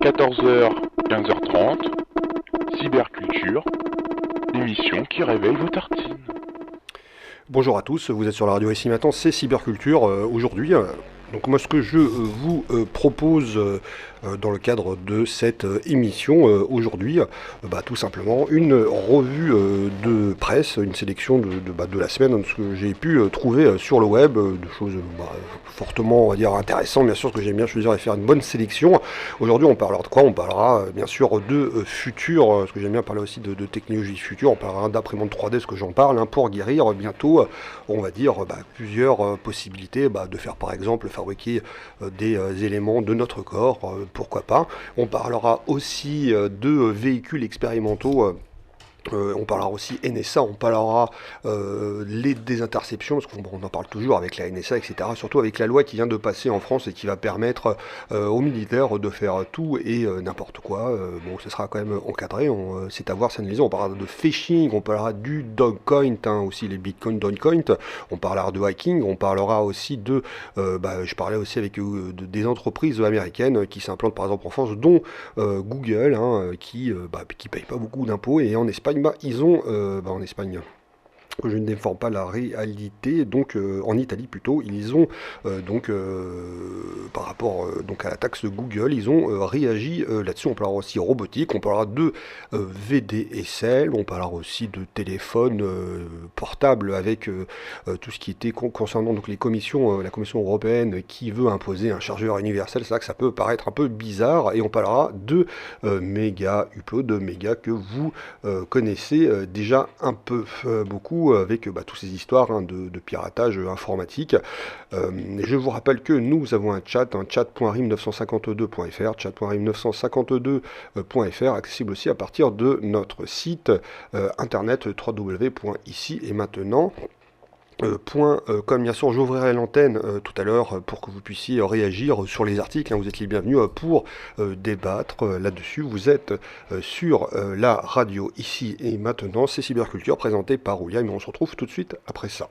14h, 15h30, Cyberculture, l'émission qui réveille vos tartines. Bonjour à tous, vous êtes sur la radio ici maintenant, c'est Cyberculture aujourd'hui. Donc moi ce que je vous propose dans le cadre de cette émission aujourd'hui, tout simplement une revue de presse, une sélection de la semaine, de ce que j'ai pu trouver sur le web, de choses fortement on va dire intéressantes, bien sûr, ce que j'aime bien choisir et faire une bonne sélection. Aujourd'hui on parlera de quoi? On parlera bien sûr de futur, ce que j'aime bien parler aussi de technologie future, on parlera d'imprimante 3D, ce que j'en parle, pour guérir bientôt on va dire plusieurs possibilités de faire par exemple fabriquer des éléments de notre corps, pourquoi pas. On parlera aussi de véhicules expérimentaux. On parlera aussi NSA, on parlera des interceptions, parce qu'on en parle toujours avec la NSA, etc. Surtout avec la loi qui vient de passer en France et qui va permettre aux militaires de faire tout et n'importe quoi. Bon, ce sera quand même encadré, c'est à voir, c'est analysé. On parlera de phishing, on parlera du Dogecoin, aussi les Bitcoin Dogecoin, on parlera de hacking, on parlera aussi je parlais aussi avec des entreprises américaines qui s'implantent par exemple en France, dont Google, qui paye pas beaucoup d'impôts, et en Espagne, ils ont, en Espagne, je ne déforme pas la réalité, donc en Italie plutôt, ils ont par rapport donc à la taxe de Google, ils ont réagi là-dessus. On parlera aussi robotique, on parlera de VDSL, on parlera aussi de téléphone portable avec tout ce qui était concernant donc les commissions, la Commission européenne qui veut imposer un chargeur universel. C'est vrai que ça peut paraître un peu bizarre, et on parlera de méga upload, méga que vous connaissez déjà un peu beaucoup avec toutes ces histoires de piratage informatique. Je vous rappelle que nous avons un chat.rim952.fr, chat.rim952.fr, accessible aussi à partir de notre site internet www.ici et maintenant. Comme bien sûr j'ouvrirai l'antenne tout à l'heure pour que vous puissiez réagir sur les articles, vous êtes les bienvenus pour débattre là-dessus. Vous êtes sur la radio ici et maintenant, c'est Cyberculture présenté par Ouya, mais on se retrouve tout de suite après ça.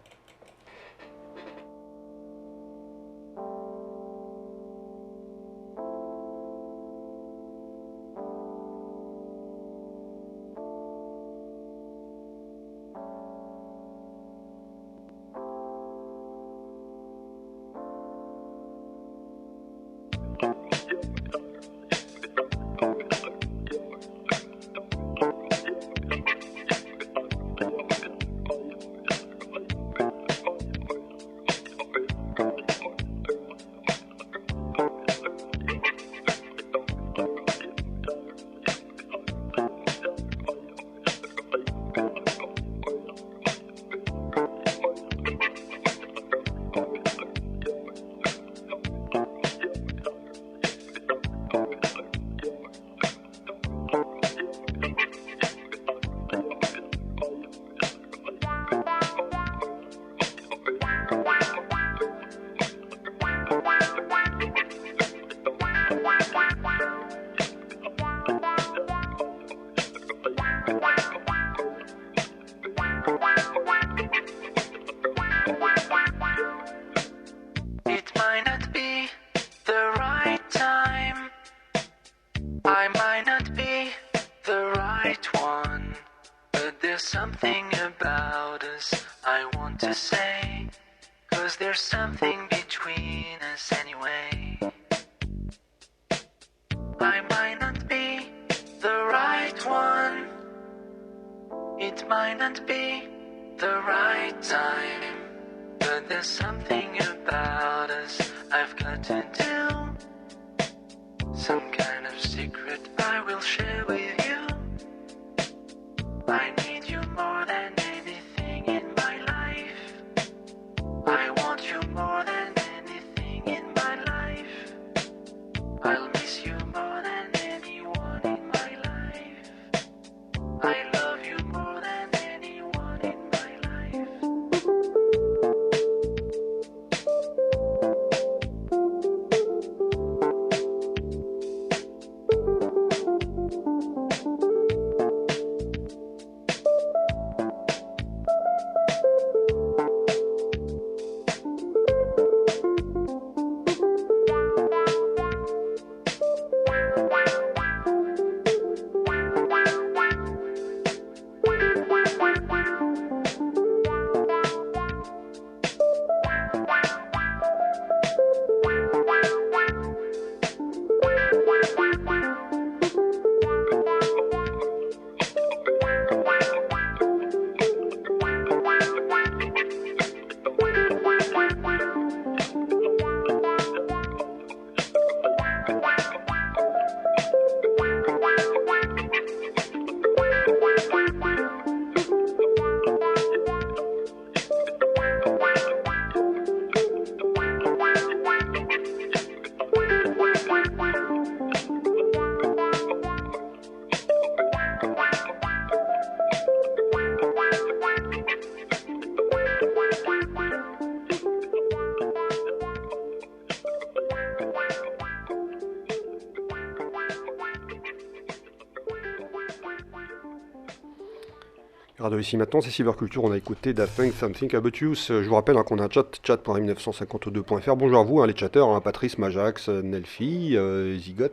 Radio ici maintenant, c'est Cyberculture, on a écouté Daft Punk Something About You. Je vous rappelle qu'on a un chat.m952.fr. Bonjour à vous, les chatteurs, Patrice, Majax, Nelfi, Zigot,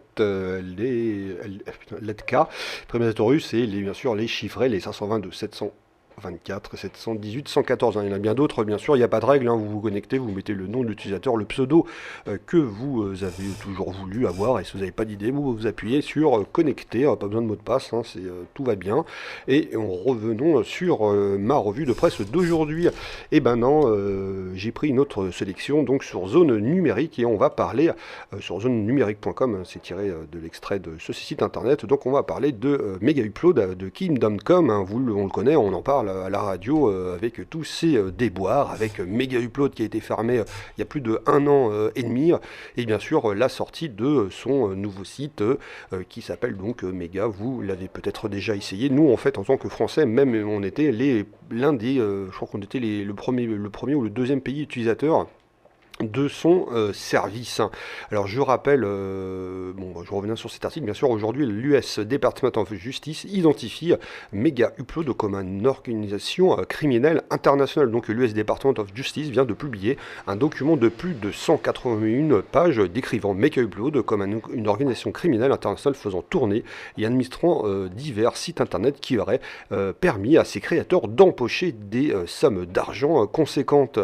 Ledka, Prémésatorus et bien sûr les chiffrés, les 522, 724, 718, 114. Il y en a bien d'autres, bien sûr, il n'y a pas de règle. Vous vous connectez, vous mettez le nom de l'utilisateur, le pseudo que vous avez toujours voulu avoir. Et si vous n'avez pas d'idée, vous appuyez sur connecter. Pas besoin de mot de passe, tout va bien. Et revenons sur ma revue de presse d'aujourd'hui. Et ben non, j'ai pris une autre sélection donc sur Zone Numérique et on va parler sur zonenumérique.com. C'est tiré de l'extrait de ce site internet. Donc on va parler de Mega Upload de Kingdom.com. On le connaît, on en parle à la radio avec tous ces déboires, avec Mega Upload qui a été fermé il y a plus de 1 an et demi, et bien sûr la sortie de son nouveau site qui s'appelle donc Mega. Vous l'avez peut-être déjà essayé. Nous en fait en tant que Français, même on était l'un des, je crois qu'on était le premier ou le deuxième pays utilisateur de son service. Alors je rappelle, je reviens sur cet article, bien sûr, aujourd'hui l'US Department of Justice identifie Mega Upload comme une organisation criminelle internationale. Donc l'US Department of Justice vient de publier un document de plus de 181 pages décrivant Mega Upload comme une organisation criminelle internationale faisant tourner et administrant divers sites internet qui auraient permis à ses créateurs d'empocher des sommes d'argent conséquentes.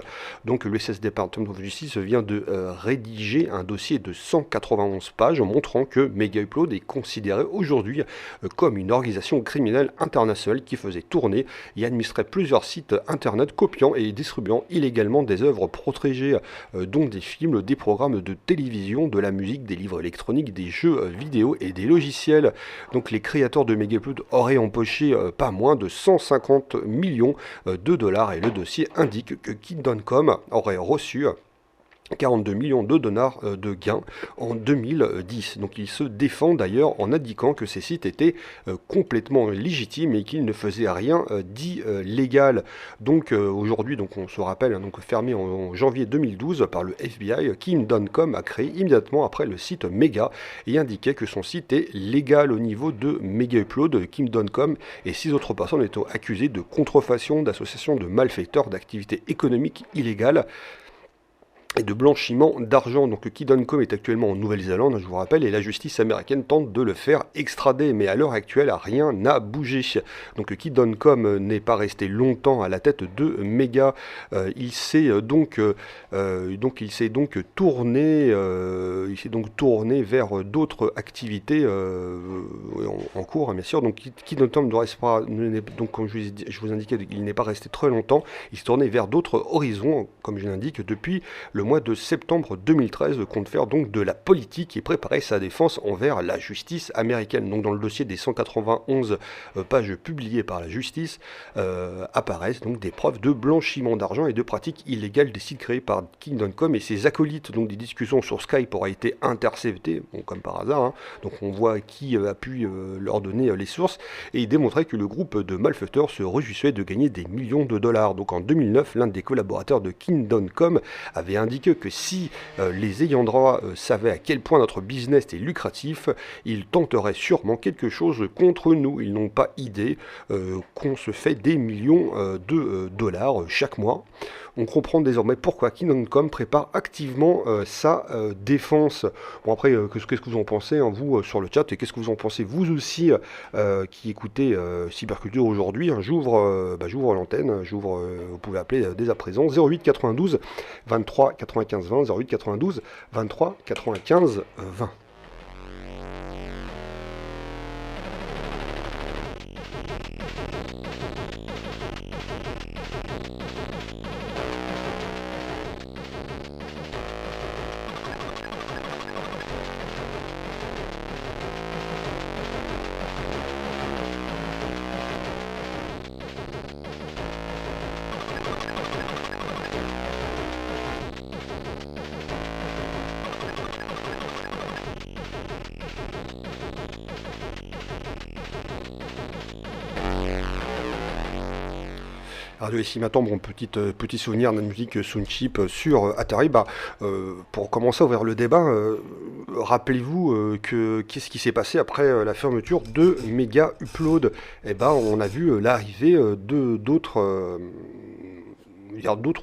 Donc l'US Department of Justice vient de rédiger un dossier de 191 pages montrant que Mega Upload est considéré aujourd'hui comme une organisation criminelle internationale qui faisait tourner et administrait plusieurs sites internet copiant et distribuant illégalement des œuvres protégées, dont des films, des programmes de télévision, de la musique, des livres électroniques, des jeux vidéo et des logiciels. Donc les créateurs de Mega Upload auraient empoché pas moins de 150 millions de dollars et le dossier indique que Kingdom.com aurait reçu 42 millions de dollars de gains en 2010. Donc il se défend d'ailleurs en indiquant que ces sites étaient complètement légitimes et qu'ils ne faisaient rien d'illégal. Donc aujourd'hui, donc on se rappelle, donc fermé en janvier 2012 par le FBI, Kingdom.com a créé immédiatement après le site Mega et indiquait que son site est légal au niveau de Mega Upload. Kingdom.com et 6 autres personnes étaient accusées de contrefaçon, d'association de malfaiteurs, d'activités économiques illégales et de blanchiment d'argent. Donc Kingdom.com est actuellement en Nouvelle-Zélande, je vous rappelle, et la justice américaine tente de le faire extrader, mais à l'heure actuelle, rien n'a bougé. Donc Kingdom.com n'est pas resté longtemps à la tête de Mega. Il s'est donc tourné vers d'autres activités en cours, bien sûr. Donc Kingdom.com donc comme je vous indiquais, il n'est pas resté très longtemps. Il s'est tourné vers d'autres horizons, comme je l'indique, depuis le mois de septembre 2013, compte faire donc de la politique et préparer sa défense envers la justice américaine. Donc dans le dossier des 191 pages publiées par la justice apparaissent donc des preuves de blanchiment d'argent et de pratiques illégales des sites créés par Kingdom.com et ses acolytes. Donc des discussions sur Skype auraient été interceptées, comme par hasard. Donc on voit qui a pu leur donner les sources et il démontrait que le groupe de malfaiteurs se réjouissait de gagner des millions de dollars. Donc en 2009, l'un des collaborateurs de Kingdom.com avait indiqué que si les ayants droit savaient à quel point notre business est lucratif, ils tenteraient sûrement quelque chose contre nous. Ils n'ont pas idée qu'on se fait des millions de dollars chaque mois. On comprend désormais pourquoi Kingdom.com prépare activement sa défense. Bon après, qu'est-ce que vous en pensez, vous, sur le chat, et qu'est-ce que vous en pensez, vous aussi, qui écoutez Cyberculture aujourd'hui. J'ouvre l'antenne, vous pouvez appeler dès à présent, 08 92 23 95 20, 08 92 23 95 20. Radio ici maintenant, bon, petit souvenir de la musique Soundchip sur Atari. Pour commencer à ouvrir le débat, rappelez-vous que qu'est-ce qui s'est passé après la fermeture de Mega Upload? Eh ben, on a vu l'arrivée d'autres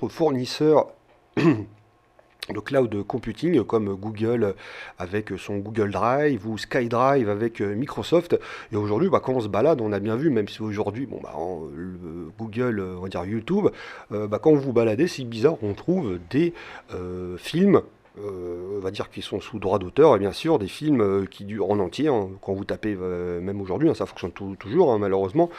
fournisseurs de cloud computing comme Google avec son Google Drive ou SkyDrive avec Microsoft. Et aujourd'hui, quand on se balade, on a bien vu, même si aujourd'hui, Google, on va dire YouTube, quand vous baladez, c'est bizarre, on trouve des films. On va dire qu'ils sont sous droit d'auteur, et bien sûr des films qui durent en entier, hein. Quand vous tapez, même aujourd'hui, hein, ça fonctionne toujours, hein, malheureusement,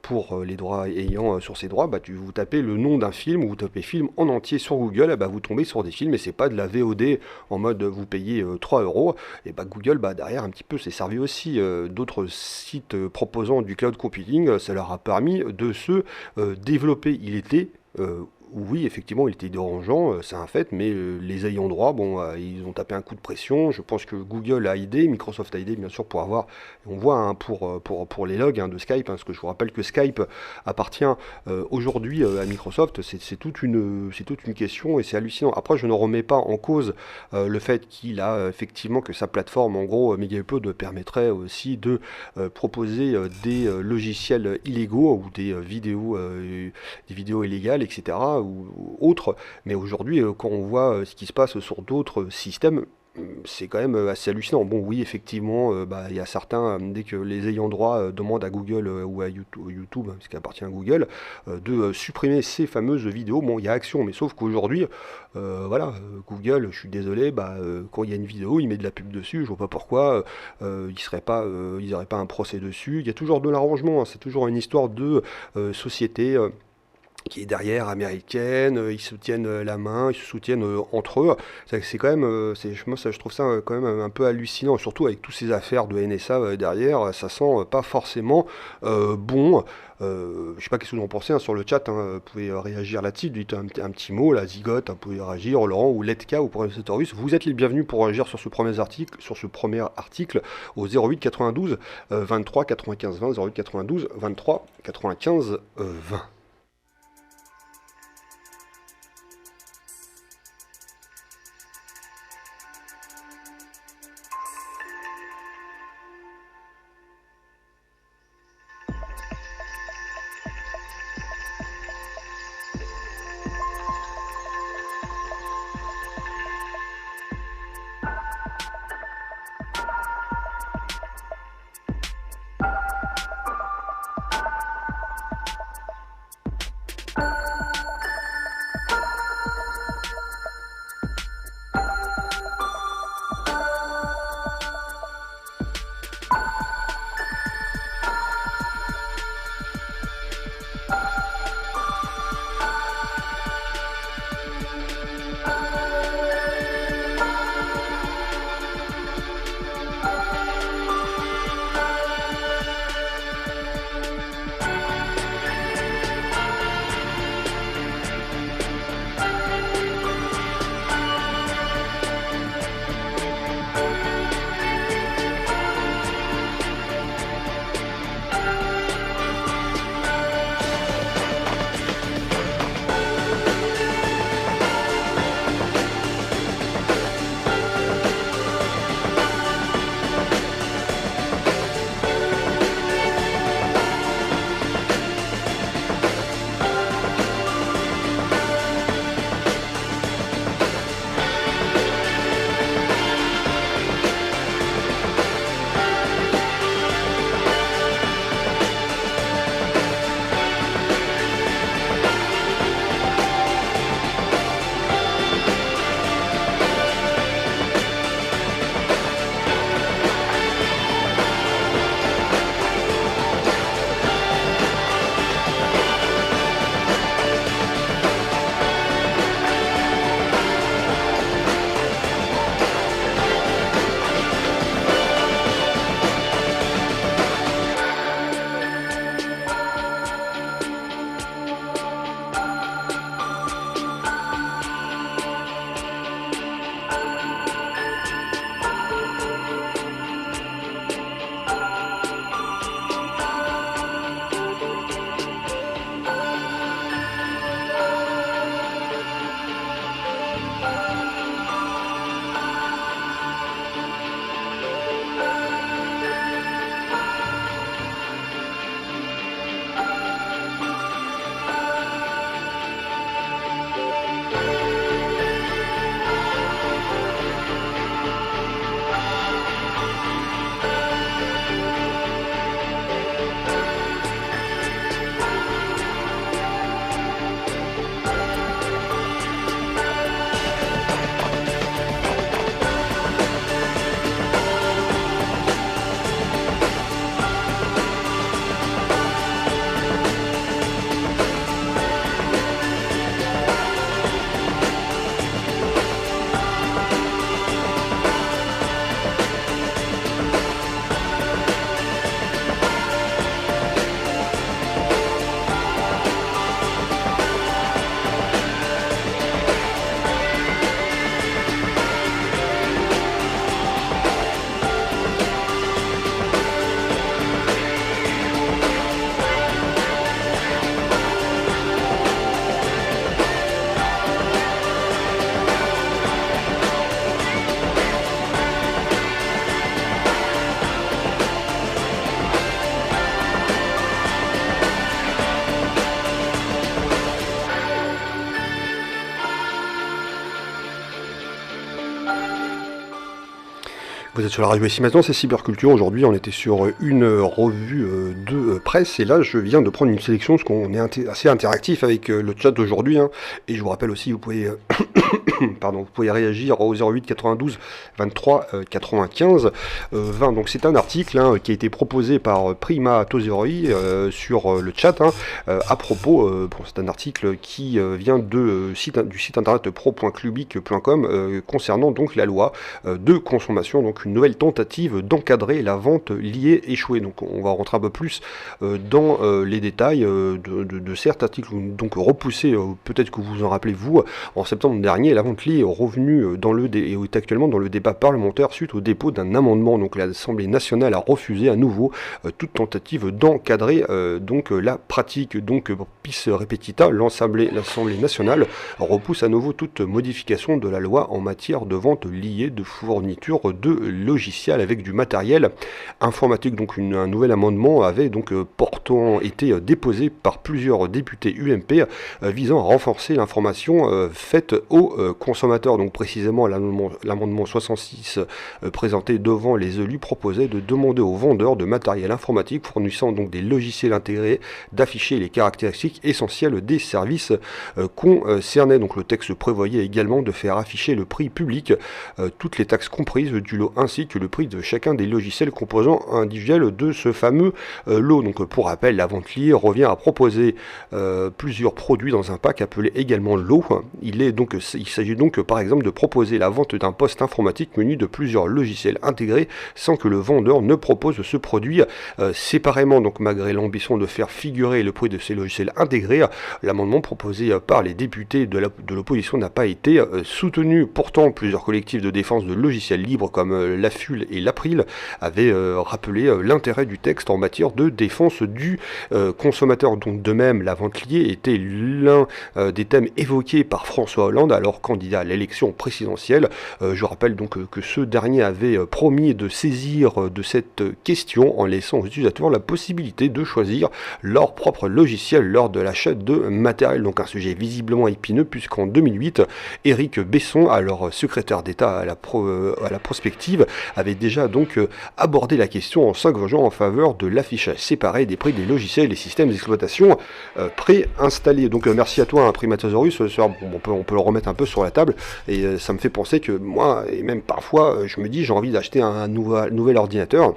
pour les droits ayant sur ces droits, vous tapez le nom d'un film, ou vous tapez film en entier sur Google, vous tombez sur des films, et c'est pas de la VOD en mode vous payez 3 euros, et Google, derrière un petit peu, s'est servi aussi d'autres sites proposant du cloud computing, ça leur a permis de se développer. Il était oui, effectivement, il était dérangeant, c'est un fait, mais les ayants droit, ils ont tapé un coup de pression. Je pense que Google a aidé, Microsoft a aidé, bien sûr, pour avoir, on voit, hein, pour les logs, hein, de Skype, hein, parce que je vous rappelle que Skype appartient aujourd'hui à Microsoft. C'est toute une question, et c'est hallucinant. Après, je ne remets pas en cause le fait qu'il a effectivement, que sa plateforme, en gros, MegaUpload, permettrait aussi de proposer des logiciels illégaux ou des vidéos illégales, etc., ou autres. Mais aujourd'hui, quand on voit ce qui se passe sur d'autres systèmes, c'est quand même assez hallucinant. Bon, oui, effectivement, il y a certains, dès que les ayants droit demandent à Google ou à YouTube, hein, ce qui appartient à Google, de supprimer ces fameuses vidéos. Bon, il y a action, mais sauf qu'aujourd'hui, Google, je suis désolé, quand il y a une vidéo, il met de la pub dessus, je vois pas pourquoi ils n'auraient pas un procès dessus. Il y a toujours de l'arrangement, hein, c'est toujours une histoire de société qui est derrière, américaine, ils se tiennent la main, ils se soutiennent entre eux. C'est quand même, moi je trouve ça quand même un peu hallucinant, surtout avec toutes ces affaires de NSA derrière, ça sent pas forcément bon. Je sais pas qu'est-ce que vous en pensez, hein, sur le chat, hein, vous pouvez réagir là-dessus, dites un petit mot, la Zigote, hein, vous pouvez réagir, Laurent ou Letka ou Professorus, vous êtes les bienvenus pour réagir sur ce premier article au 08 92 23 95 20, 08 92 23 95 20. Vous êtes sur la radio ici maintenant, c'est Cyberculture. Aujourd'hui, on était sur une revue de presse et là, je viens de prendre une sélection parce qu'on est assez interactif avec le chat d'aujourd'hui. Et je vous rappelle aussi, vous pouvez, vous pouvez réagir au 08 92 23 95 20. Donc c'est un article qui a été proposé par Prima Tosiroi sur le chat à propos. C'est un article qui vient du site internet pro.clubic.com concernant donc la loi de consommation, donc une nouvelle tentative d'encadrer la vente liée échouée. Donc on va rentrer un peu plus dans les détails de certains articles, donc repoussés, peut-être que vous vous en rappelez vous, en septembre dernier, la vente liée est revenue et est actuellement dans le débat parlementaire suite au dépôt d'un amendement. Donc l'Assemblée nationale a refusé à nouveau toute tentative d'encadrer la pratique. Donc pis repetita, l'Assemblée nationale repousse à nouveau toute modification de la loi en matière de vente liée de fourniture de logiciels avec du matériel informatique. Donc un nouvel amendement avait donc été déposé par plusieurs députés UMP visant à renforcer l'information faite aux consommateurs. Donc précisément l'amendement 66 présenté devant les élus proposait de demander aux vendeurs de matériel informatique fournissant donc des logiciels intégrés d'afficher les caractéristiques essentielles des services concernés. Donc le texte prévoyait également de faire afficher le prix public, toutes les taxes comprises du lot ainsi que le prix de chacun des logiciels composants individuels de ce fameux lot. Donc pour rappel, la vente liée revient à proposer plusieurs produits dans un pack appelé également lot. Il s'agit donc par exemple de proposer la vente d'un poste informatique muni de plusieurs logiciels intégrés sans que le vendeur ne propose ce produit séparément. Donc malgré l'ambition de faire figurer le prix de ces logiciels intégrés, l'amendement proposé par les députés de l'opposition n'a pas été soutenu. Pourtant, plusieurs collectifs de défense de logiciels libres comme l'AFUL et l'April avaient rappelé l'intérêt du texte en matière de défense du consommateur. Donc de même, la vente liée était l'un des thèmes évoqués par François Hollande, alors candidat à l'élection présidentielle. Je rappelle donc que ce dernier avait promis de saisir de cette question en laissant aux utilisateurs la possibilité de choisir leur propre logiciel lors de l'achat de matériel. Donc un sujet visiblement épineux puisqu'en 2008, Éric Besson, alors secrétaire d'État à la prospective, avait déjà donc abordé la question en s'engageant en faveur de l'affichage séparé des prix des logiciels et systèmes d'exploitation préinstallés. Donc merci à toi, Primatosaurus. On peut le remettre un peu sur la table et ça me fait penser que moi, et même parfois, je me dis j'ai envie d'acheter un nouvel ordinateur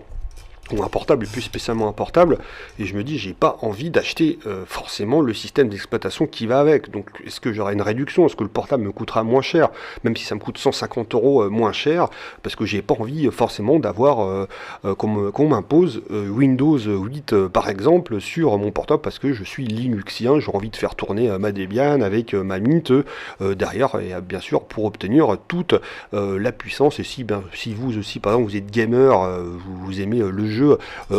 ou un portable, plus spécialement un portable, et je me dis j'ai pas envie d'acheter forcément le système d'exploitation qui va avec. Donc est-ce que j'aurai une réduction, est-ce que le portable me coûtera moins cher, même si ça me coûte 150 € moins cher, parce que j'ai pas envie forcément d'avoir qu'on m'impose Windows 8 par exemple sur mon portable, parce que je suis Linuxien, j'ai envie de faire tourner ma Debian avec ma Mint derrière, et bien sûr pour obtenir toute la puissance. Et si vous aussi par exemple vous êtes gamer, vous aimez le jeu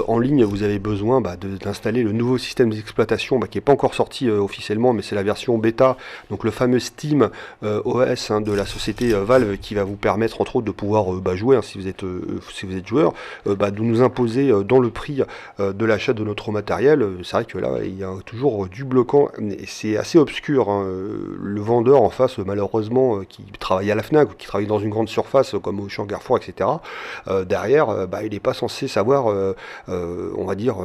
en ligne, vous avez besoin d'installer le nouveau système d'exploitation qui n'est pas encore sorti officiellement, mais c'est la version bêta, donc le fameux Steam OS de la société Valve, qui va vous permettre entre autres de pouvoir jouer si vous êtes joueur, de nous imposer dans le prix de l'achat de notre matériel. C'est vrai que là il y a toujours du bloquant et c'est assez obscur. Le vendeur en face, malheureusement, qui travaille à la Fnac ou qui travaille dans une grande surface comme Auchan, Carrefour, etc., derrière il n'est pas censé savoir on va dire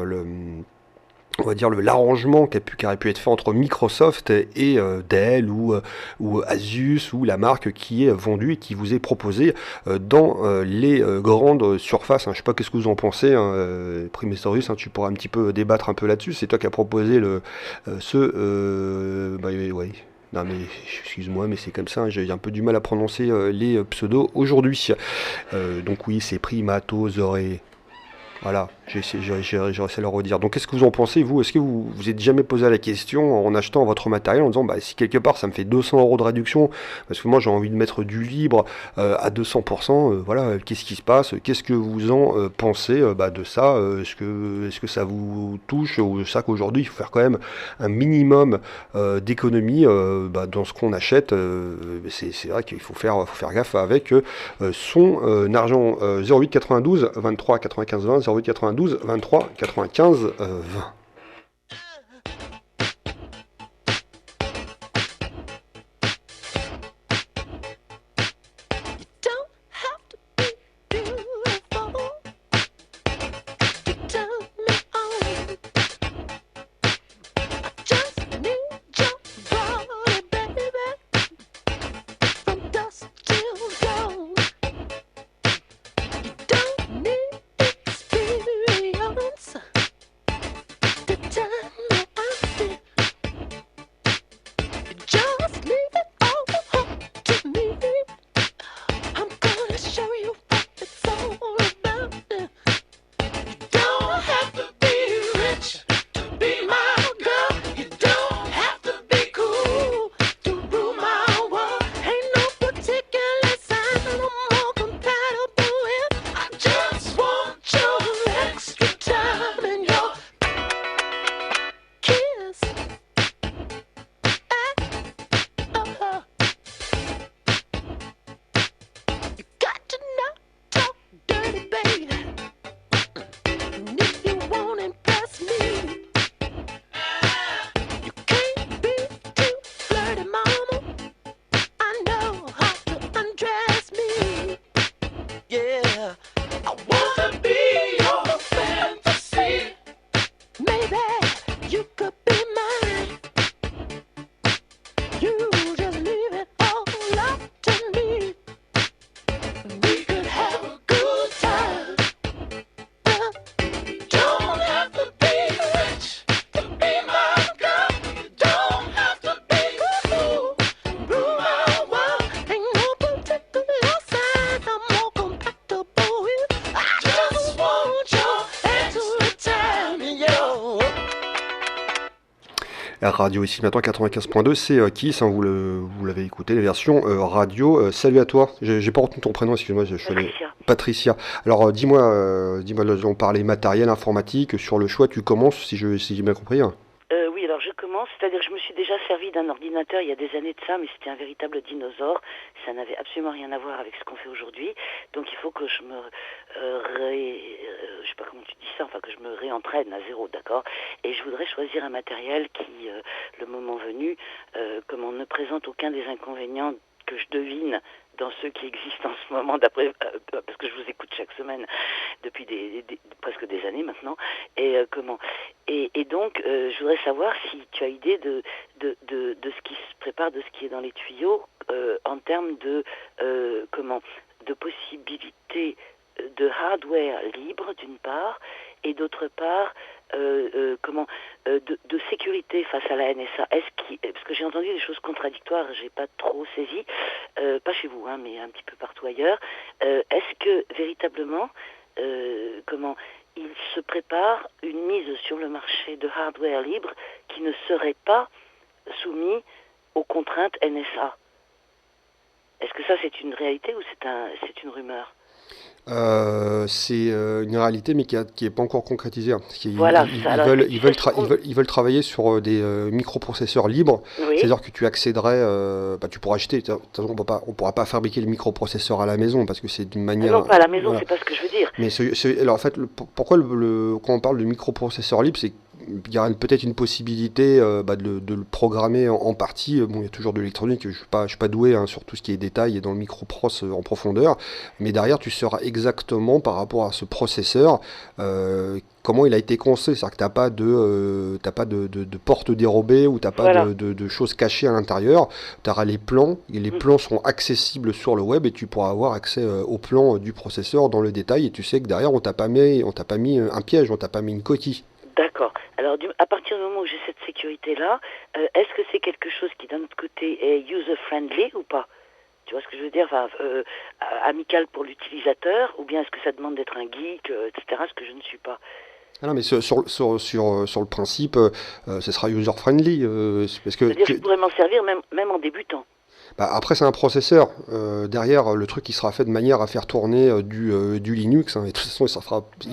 l'arrangement qui aurait pu être fait entre Microsoft et Dell ou Asus ou la marque qui est vendue et qui vous est proposée dans les grandes surfaces. Je sais pas qu'est-ce que vous en pensez, Primestorius, tu pourras un petit peu débattre un peu là-dessus. C'est toi qui as proposé ouais. Non mais excuse-moi, mais c'est comme ça, j'ai un peu du mal à prononcer les pseudos aujourd'hui. Donc oui, c'est Primatosaurus. Voilà, j'ai essayé de le redire. Donc qu'est-ce que vous en pensez, vous? Est-ce que vous êtes jamais posé la question en achetant votre matériel en disant si quelque part ça me fait 200 € de réduction, parce que moi j'ai envie de mettre du libre à 200%, voilà, qu'est-ce qui se passe? Qu'est-ce que vous en pensez de ça? Est-ce que ça vous touche, ou ça qu'aujourd'hui il faut faire quand même un minimum d'économie dans ce qu'on achète? C'est vrai qu'il faut faire gaffe avec son argent. 08 92 23 95 20, 08 92 23 95 20. Don't have to be Radio ici maintenant 95.2, c'est Kiss, hein, vous l'avez écouté, les versions radio. Salut à toi, j'ai pas retenu ton prénom, excuse-moi, je suis allé... Patricia. Patricia. Alors dis-moi, là, on parlait matériel informatique, sur le choix tu commences, si j'ai bien compris, hein. Oui, alors je commence, c'est-à-dire que je me suis déjà servi d'un ordinateur il y a des années de ça, mais c'était un véritable dinosaure. Ça n'avait absolument rien à voir avec ce qu'on fait aujourd'hui. Donc il faut que je me je sais pas comment tu dis ça, enfin que je me réentraîne à zéro, d'accord. Et je voudrais choisir un matériel qui, le moment venu, comment ne présente aucun des inconvénients que je devine dans ceux qui existent en ce moment, d'après parce que je vous écoute chaque semaine depuis presque des années maintenant, et donc je voudrais savoir si tu as idée de ce qui se prépare, de ce qui est dans les tuyaux en termes de de possibilités de hardware libre d'une part, et d'autre part de sécurité face à la NSA. Parce que j'ai entendu des choses contradictoires, j'ai pas trop saisi, pas chez vous, hein, mais un petit peu partout ailleurs. Est-ce que véritablement il se prépare une mise sur le marché de hardware libre qui ne serait pas soumis aux contraintes NSA? Est-ce que ça c'est une réalité ou c'est une rumeur? C'est une réalité, mais qui est pas encore concrétisée, hein. Parce Voilà, ils, ça. ils Alors, veulent, est-ce que ils tu veulent, sais tra- ils veulent, ils veulent travailler sur des microprocesseurs libres. Oui. C'est-à-dire que tu accéderais, tu pourras acheter. De toute façon, on pourra pas fabriquer le microprocesseur à la maison parce que c'est d'une Ah manière. non, pas à la maison, Voilà. c'est pas ce que je veux dire. Mais alors en fait, pourquoi quand on parle de microprocesseur libre, c'est qu'il y a peut-être une possibilité de le programmer en partie. Bon, il y a toujours de l'électronique, je suis pas doué, hein, sur tout ce qui est détail et dans le micropros en profondeur, mais derrière tu sauras exactement par rapport à ce processeur comment il a été construit. C'est-à-dire que t'as pas de porte dérobée ou t'as pas Voilà. de choses cachées à l'intérieur. Tu auras les plans, et les plans seront accessibles sur le web et tu pourras avoir accès aux plans du processeur dans le détail, et tu sais que derrière on t'a pas mis un piège, on t'a pas mis une coquille. D'accord. Alors, à partir du moment où j'ai cette sécurité-là, est-ce que c'est quelque chose qui, d'un autre côté, est user-friendly ou pas? Tu vois ce que je veux dire, enfin, amical pour l'utilisateur, ou bien est-ce que ça demande d'être un geek, etc., ce que je ne suis pas? Ah non, mais sur le principe, ce sera user-friendly, parce que C'est-à-dire que je pourrais m'en servir même en débutant. après c'est un processeur. Derrière, le truc il sera fait de manière à faire tourner du Linux, hein, et de toute façon,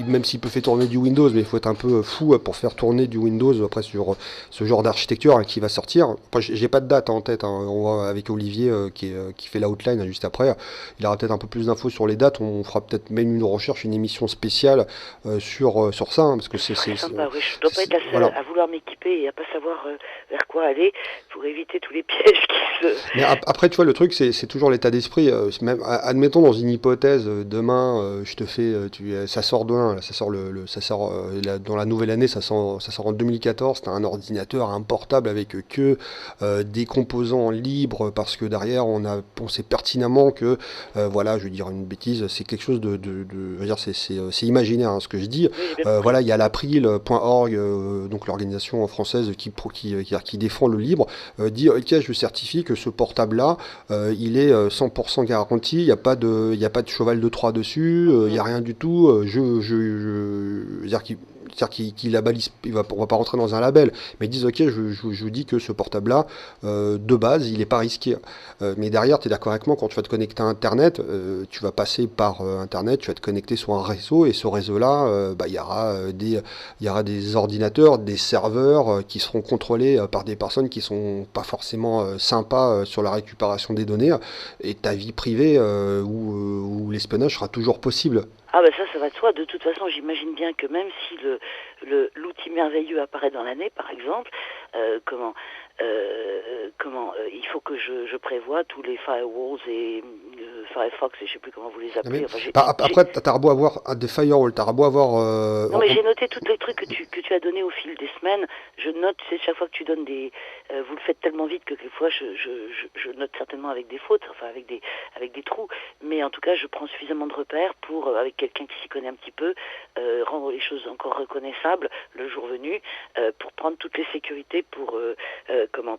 même s'il peut faire tourner du Windows, mais il faut être un peu fou pour faire tourner du Windows après sur ce genre d'architecture, hein, qui va sortir. Après, j'ai pas de date en tête, hein. On va avec Olivier qui fait la outline, hein, juste après. Il aura peut-être un peu plus d'infos sur les dates. On fera peut-être même une recherche, une émission spéciale sur ça, hein, parce que C'est sympa, oui. Je dois pas être la seule voilà. à vouloir m'équiper et à pas savoir vers quoi aller pour éviter tous les pièges qui se... Mais après, tu vois, le truc, c'est toujours l'état d'esprit. Même, admettons dans une hypothèse, demain, je te fais, ça sort demain, là, ça sort dans la nouvelle année, ça sort en 2014. T'as un ordinateur, un portable avec que des composants libres, parce que derrière, on sait pertinemment que, voilà, je vais dire une bêtise, c'est quelque chose je veux dire, c'est imaginaire, hein, ce que je dis. Oui, Voilà, il y a l'April.org, donc l'organisation française qui défend le libre, dit, ok, je certifie que ce portable-là, il est 100% garanti, il n'y a pas de cheval de Troie dessus, il n'y a rien du tout. C'est-à-dire qu'il labalise, on va pas rentrer dans un label, mais ils disent, ok, je vous dis que ce portable-là, de base, il n'est pas risqué. Mais derrière, tu es d'accord avec moi, quand tu vas te connecter à Internet, tu vas passer par Internet, tu vas te connecter sur un réseau, et ce réseau-là, il y aura des ordinateurs, des serveurs qui seront contrôlés par des personnes qui sont pas forcément sympas sur la récupération des données, et ta vie privée où l'espionnage sera toujours possible. Ah ben ça va de soi. De toute façon, j'imagine bien que même si l'outil merveilleux apparaît dans l'année, par exemple, il faut que je prévoie tous les firewalls et Firefox, et je sais plus comment vous les appelez. Enfin, après, t'as beau avoir des firewalls, t'as beau avoir... Non, mais j'ai noté tous les trucs que tu as donnés au fil des semaines. Je note, c'est chaque fois que tu donnes vous le faites tellement vite que quelquefois je note certainement avec des fautes, enfin avec des trous. Mais en tout cas, je prends suffisamment de repères pour, avec quelqu'un qui s'y connaît un petit peu, rendre les choses encore reconnaissables le jour venu, pour prendre toutes les sécurités fait pour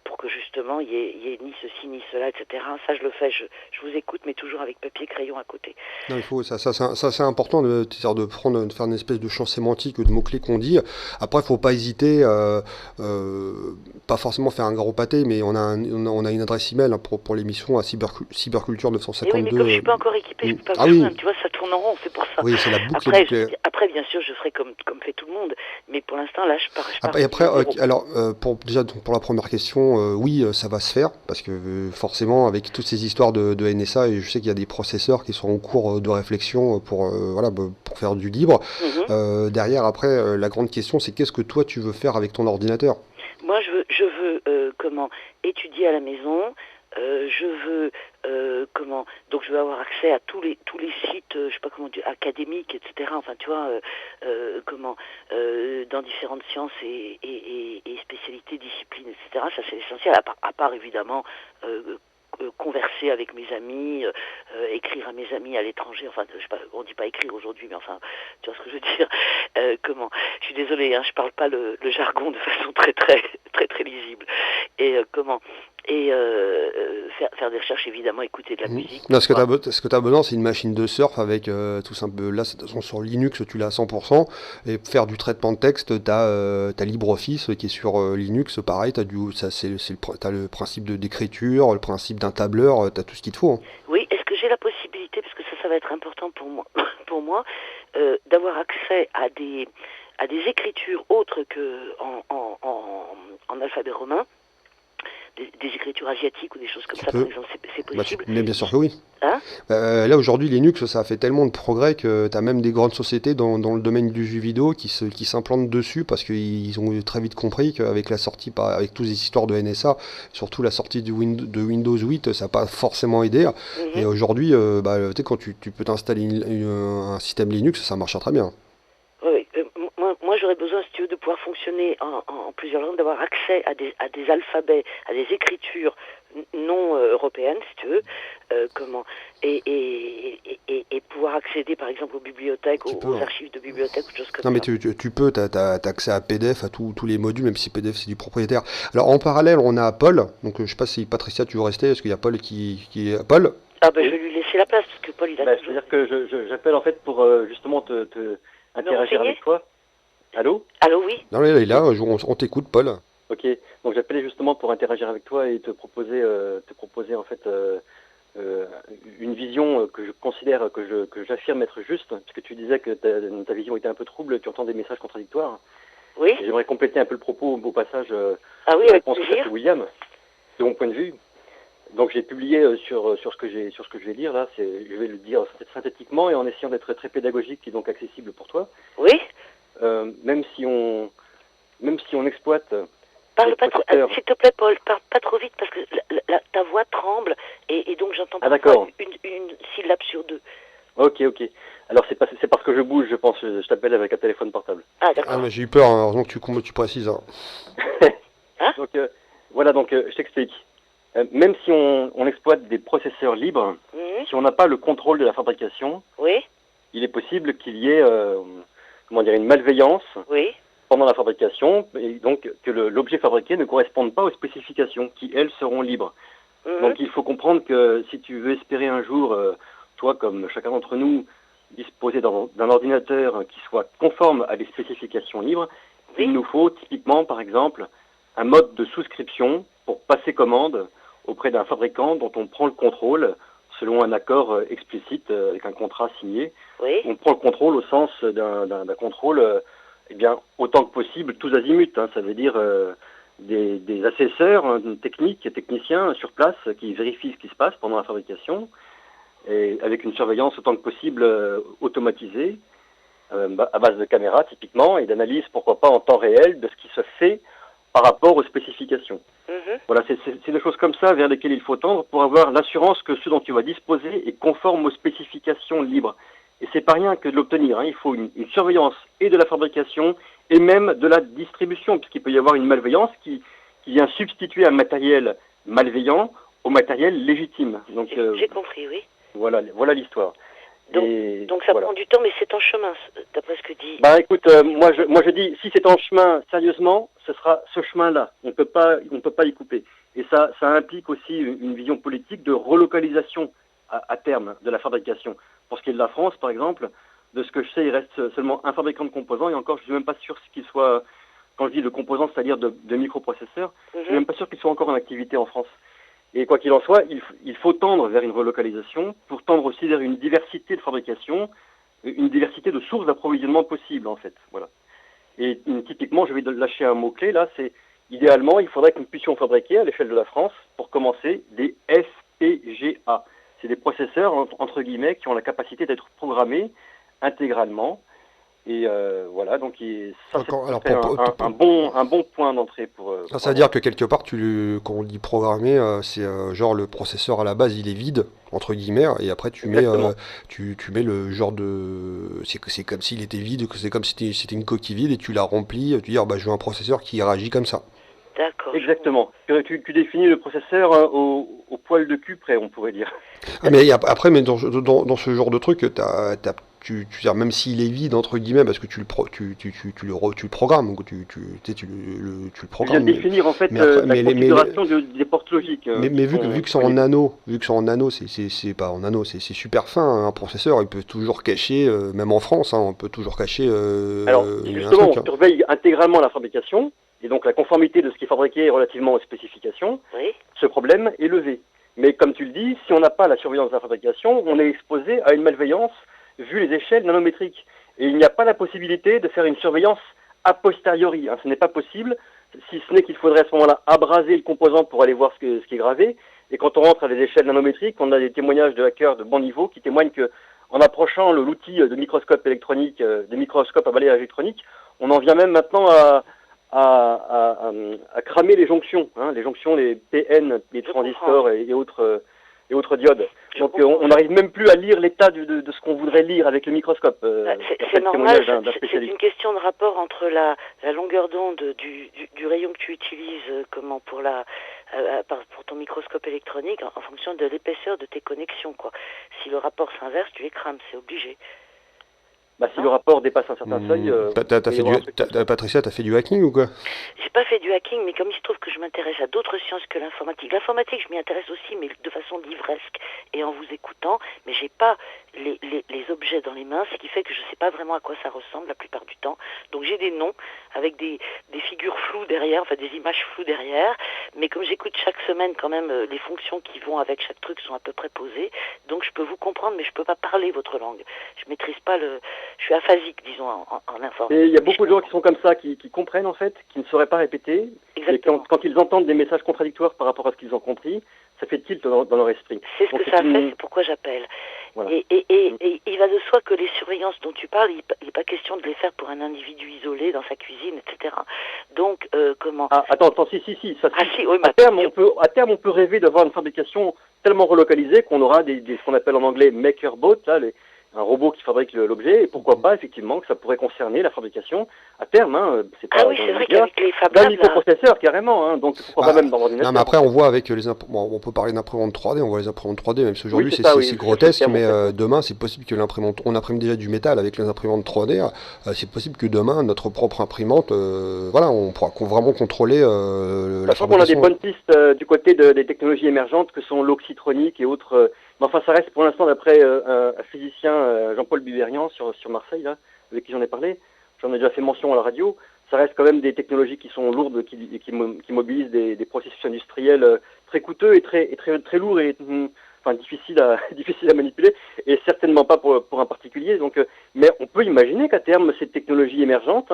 pour que justement il y ait ni ceci ni cela, etc. Ça je le fais, je vous écoute, mais toujours avec papier crayon à côté. Non, il faut, ça c'est important c'est-à-dire de faire une espèce de champ sémantique de mots-clés qu'on dit. Après, il faut pas hésiter, pas forcément faire un gros pâté, mais on a une adresse email hein, pour l'émission à cyberculture Et oui, 952. mais comme je suis pas encore équipée, je peux pas Ah faire oui. ça. Tu vois, ça tourne en rond, c'est pour ça. Oui, c'est la boucle. Après, bien sûr, je ferai comme fait tout le monde, mais pour l'instant, là, je pars. Et après, de zéro. alors, pour la première question, oui, ça va se faire, parce que forcément, avec toutes ces histoires de NSA, et je sais qu'il y a des processeurs qui sont en cours de réflexion pour faire du libre. Derrière, après, la grande question, c'est qu'est-ce que toi tu veux faire avec ton ordinateur? Moi, je veux étudier à la maison. Je veux donc je veux avoir accès à tous les sites, je sais pas comment dire, académiques, etc. Enfin, tu vois, dans différentes sciences et spécialités, disciplines, etc. Ça c'est l'essentiel. À part évidemment converser avec mes amis, écrire à mes amis à l'étranger, enfin, je sais pas, on dit pas écrire aujourd'hui, mais enfin, tu vois ce que je veux dire. Je suis désolée, hein, je parle pas le jargon de façon très lisible. Faire des recherches, évidemment, écouter de la musique. Non, ce que tu as besoin, c'est une machine de surf avec tout simplement, là, de toute façon, sur Linux, tu l'as à 100%, et faire du traitement de texte, tu as LibreOffice qui est sur Linux, pareil, tu as le principe d'écriture, le principe d'un tableur, tu as tout ce qu'il te faut. Hein. Oui, est-ce que j'ai la possibilité, parce que ça va être important pour moi, d'avoir accès à des écritures autres que en alphabet romain, des écritures asiatiques ou des choses comme ça, par exemple, c'est possible. Mais bien sûr que oui. Hein là aujourd'hui Linux ça a fait tellement de progrès que tu as même des grandes sociétés dans le domaine du jeu vidéo qui s'implantent dessus parce qu'ils ont très vite compris qu'avec la sortie, avec toutes les histoires de NSA, surtout la sortie de Windows 8, ça n'a pas forcément aidé. Et aujourd'hui, quand tu peux t'installer un système Linux, ça marche très bien. Oui, moi j'aurais besoin, si tu veux, de pouvoir fonctionner en plusieurs langues, d'avoir accès à des alphabets, à des écritures non européennes, si tu veux, et pouvoir accéder, par exemple, aux bibliothèques, aux archives de bibliothèques, ou choses comme ça. Non, mais tu peux, tu as accès à PDF, à tous les modules, même si PDF c'est du propriétaire. Alors en parallèle, on a Paul, donc je sais pas si Patricia tu veux rester, parce qu'il y a Paul qui est... Paul ? Ah ben je vais lui laisser la place, parce que Paul il a toujours... C'est-à-dire que j'appelle en fait pour justement te interagir avec toi. Allô ? Allô, oui. Non, il est là, on t'écoute, Paul. Ok, donc j'appelais justement pour interagir avec toi et te proposer en fait une vision que je considère, que j'affirme être juste, parce que tu disais que ta vision était un peu trouble, tu entends des messages contradictoires. Oui. Et j'aimerais compléter un peu le propos au passage de la réponse que fait William, de mon point de vue. Donc j'ai publié sur ce que je vais lire là, je vais le dire synthétiquement et en essayant d'être très pédagogique et donc accessible pour toi. Oui. Même si on exploite. Parle pas trop, s'il te plaît, Paul, parle pas trop vite parce que ta voix tremble et donc j'entends parfois une syllabe sur deux. Ok. Alors c'est parce que je bouge, je pense. Je t'appelle avec un téléphone portable. Ah d'accord. Ah mais j'ai eu peur, hein, heureusement que tu précises. Hein. Donc voilà, je t'explique. Même si on exploite des processeurs libres, si on n'a pas le contrôle de la fabrication, il est possible qu'il y ait une malveillance pendant la fabrication, et donc que l'objet fabriqué ne corresponde pas aux spécifications, qui elles seront libres. Donc il faut comprendre que si tu veux espérer un jour, toi comme chacun d'entre nous, disposer d'un ordinateur qui soit conforme à des spécifications libres, il nous faut typiquement, par exemple, un mode de souscription pour passer commande auprès d'un fabricant dont on prend le contrôle selon un accord explicite avec un contrat signé. On prend le contrôle au sens d'un contrôle autant que possible tous azimuts. Hein. Ça veut dire des assesseurs techniques et techniciens sur place qui vérifient ce qui se passe pendant la fabrication et avec une surveillance autant que possible automatisée à base de caméras typiquement et d'analyse pourquoi pas en temps réel de ce qui se fait par rapport aux spécifications. Voilà, c'est des choses comme ça vers lesquelles il faut tendre pour avoir l'assurance que ce dont tu vas disposer est conforme aux spécifications libres. Et c'est pas rien que de l'obtenir. Hein. Il faut une surveillance et de la fabrication et même de la distribution, puisqu'il peut y avoir une malveillance qui vient substituer un matériel malveillant au matériel légitime. Donc j'ai compris, oui. Voilà l'histoire. Donc ça prend du temps, mais c'est en chemin, d'après ce que dit. Écoute, moi je dis, si c'est en chemin, sérieusement, ce sera ce chemin-là. On ne peut pas y couper. Et ça implique aussi une vision politique de relocalisation à terme de la fabrication. Pour ce qui est de la France, par exemple, de ce que je sais, il reste seulement un fabricant de composants, et encore, je ne suis même pas sûr qu'il soit, quand je dis de composants, c'est-à-dire de microprocesseurs, je ne suis même pas sûr qu'il soit encore en activité en France. Et quoi qu'il en soit, il faut tendre vers une relocalisation pour tendre aussi vers une diversité de fabrication, une diversité de sources d'approvisionnement possibles, en fait. Voilà. Et typiquement, je vais lâcher un mot-clé, là, c'est idéalement, il faudrait que nous puissions fabriquer à l'échelle de la France, pour commencer, des FPGA. C'est des processeurs, entre guillemets, qui ont la capacité d'être programmés intégralement. Et voilà, donc ça c'est un bon point d'entrée pour... ça veut dire que quelque part, quand on dit programmer, c'est genre le processeur à la base, il est vide, entre guillemets, et après tu mets le genre de... C'est comme s'il était vide, c'est comme si c'était une coquille vide, et tu la remplis, tu dis, je veux un processeur qui réagit comme ça. D'accord. Exactement. Tu définis le processeur au poil de cul près, on pourrait dire. Mais après, dans ce genre de truc, même s'il est vide entre guillemets, parce que tu le programmes, tu le programmes. Tu viens de définir en fait la configuration des portes logiques. Mais vu que c'est en nano, c'est pas en nano, c'est super fin. Un processeur, il peut toujours cacher, même en France, on peut toujours cacher. Alors justement, on surveille intégralement la fabrication. Et donc la conformité de ce qui est fabriqué relativement aux spécifications, ce problème est levé. Mais comme tu le dis, si on n'a pas la surveillance de la fabrication, on est exposé à une malveillance vu les échelles nanométriques. Et il n'y a pas la possibilité de faire une surveillance a posteriori. Ce n'est pas possible, si ce n'est qu'il faudrait à ce moment-là abraser le composant pour aller voir ce qui est gravé. Et quand on rentre à des échelles nanométriques, on a des témoignages de hackers de bon niveau qui témoignent que en approchant l'outil de microscope électronique, des microscopes à balayage électronique, on en vient même maintenant à cramer les jonctions, les PN, les transistors et autres diodes. Donc on n'arrive même plus à lire l'état de ce qu'on voudrait lire avec le microscope. C'est normal, c'est une question de rapport entre la longueur d'onde du rayon que tu utilises pour ton microscope électronique en fonction de l'épaisseur de tes connexions, quoi. Si le rapport s'inverse, tu les crames, c'est obligé. Si le rapport dépasse un certain seuil... Patricia, t'as fait du hacking ou quoi? J'ai pas fait du hacking, mais comme il se trouve que je m'intéresse à d'autres sciences que l'informatique. L'informatique, je m'y intéresse aussi, mais de façon livresque et en vous écoutant, mais j'ai pas les objets dans les mains, ce qui fait que je sais pas vraiment à quoi ça ressemble la plupart du temps. Donc j'ai des noms avec des figures floues derrière, enfin des images floues derrière, mais comme j'écoute chaque semaine quand même, les fonctions qui vont avec chaque truc sont à peu près posées, donc je peux vous comprendre, mais je peux pas parler votre langue. Je maîtrise pas je suis aphasique, disons, en informatique. Et il y a beaucoup de gens qui sont comme ça, qui comprennent en fait, qui ne sauraient pas répéter. Exactement. Et quand ils entendent des messages contradictoires par rapport à ce qu'ils ont compris, ça fait tilt dans leur esprit. C'est ce que ça fait, c'est pourquoi j'appelle. Voilà. Et il va de soi que les surveillances dont tu parles, il n'est pas question de les faire pour un individu isolé dans sa cuisine, etc. Donc, comment... Attends, si. Oui, à terme, on peut rêver d'avoir une fabrication tellement relocalisée qu'on aura ce qu'on appelle en anglais maker-bot, un robot qui fabrique l'objet, et pourquoi pas, effectivement, que ça pourrait concerner la fabrication à terme. C'est pas c'est vrai qu'avec les Fab Labs... D'un microprocesseur, carrément, donc pourquoi pas même dans l'ordinateur. Non, mais après, on voit avec on peut parler d'imprimantes 3D, on voit les imprimantes 3D, même si aujourd'hui c'est grotesque, mais demain, c'est possible que on imprime déjà du métal avec les imprimantes 3D, c'est possible que demain, notre propre imprimante, on pourra vraiment contrôler la fabrication. Je crois qu'on a des bonnes pistes du côté des technologies émergentes que sont l'oxytronique et autres... Mais enfin, ça reste pour l'instant, d'après un physicien, Jean-Paul Buberian, sur Marseille, là, avec qui j'en ai parlé, j'en ai déjà fait mention à la radio, ça reste quand même des technologies qui sont lourdes, qui mobilisent des processus industriels très coûteux et très lourds et difficiles à manipuler, et certainement pas pour un particulier. Donc, mais on peut imaginer qu'à terme, ces technologies émergentes,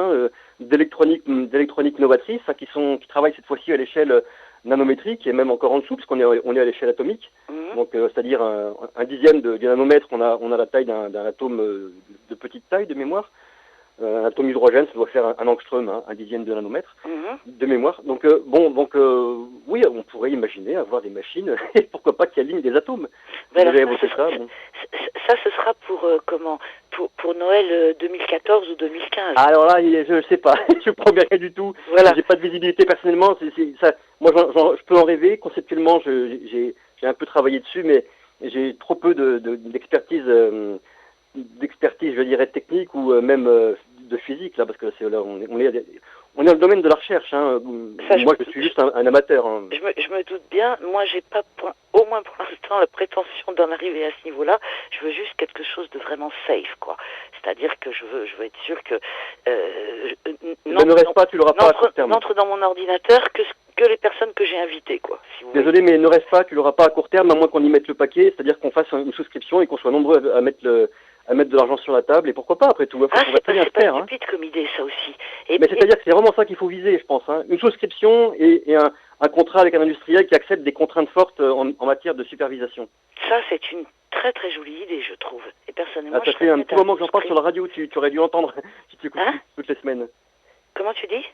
d'électronique novatrice, qui travaillent cette fois-ci à l'échelle nanométrique et même encore en dessous, parce qu'on est à l'échelle atomique. Donc, c'est-à-dire un dixième du nanomètre, on a la taille d'un atome de petite taille de mémoire. Un atome d'hydrogène, ça doit faire un angstrom, un dixième de nanomètre de mémoire. Donc, oui, on pourrait imaginer avoir des machines, et pourquoi pas qui alignent des atomes. Ça, ce sera pour Noël 2014 ou 2015. Alors là, je ne sais pas, je ne promets rien du tout. Voilà. J'ai pas de visibilité personnellement. Moi, je peux en rêver. Conceptuellement, j'ai un peu travaillé dessus, mais j'ai trop peu d'expertise, je dirais technique ou même de physique là, parce que là, On est dans le domaine de la recherche. Hein. Moi, je suis juste un amateur. Hein. Je me doute bien. Moi, j'ai pas, au moins pour l'instant, la prétention d'en arriver à ce niveau-là. Je veux juste quelque chose de vraiment safe, quoi. C'est-à-dire que je veux être sûr que ne reste pas, tu l'auras pas à court terme. N'entre dans mon ordinateur que les personnes que j'ai invitées, quoi. Si vous Désolé, mais ne reste pas, tu l'auras pas à court terme, à moins qu'on y mette le paquet, c'est-à-dire qu'on fasse une souscription et qu'on soit nombreux à mettre de l'argent sur la table, et pourquoi pas, après tout, faut c'est pas faire. Stupide comme idée, ça aussi. Mais c'est-à-dire que c'est vraiment ça qu'il faut viser, je pense. Hein. Une souscription et un contrat avec un industriel qui accepte des contraintes fortes en matière de supervision. Ça, c'est une très très jolie idée, je trouve. Et personnellement, ça fait un petit moment que j'en parle sur la radio, tu aurais dû entendre si tu écoutes toutes les semaines. Comment tu dis?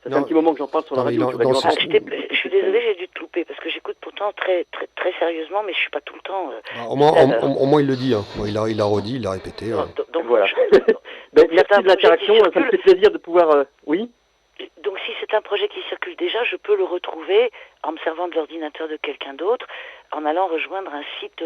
Ça fait un petit moment que j'en parle sur la radio. Je suis désolé, j'ai dû te louper parce que j'écoute pourtant très très très sérieusement, mais je suis pas tout le temps. Au moins il le dit. Hein. Bon, il l'a redit, il l'a répété. Donc voilà. Merci de l'interaction. Ça me fait plaisir de pouvoir. Oui. Donc si c'est un projet qui circule déjà, je peux le retrouver en me servant de l'ordinateur de quelqu'un d'autre, en allant rejoindre un site,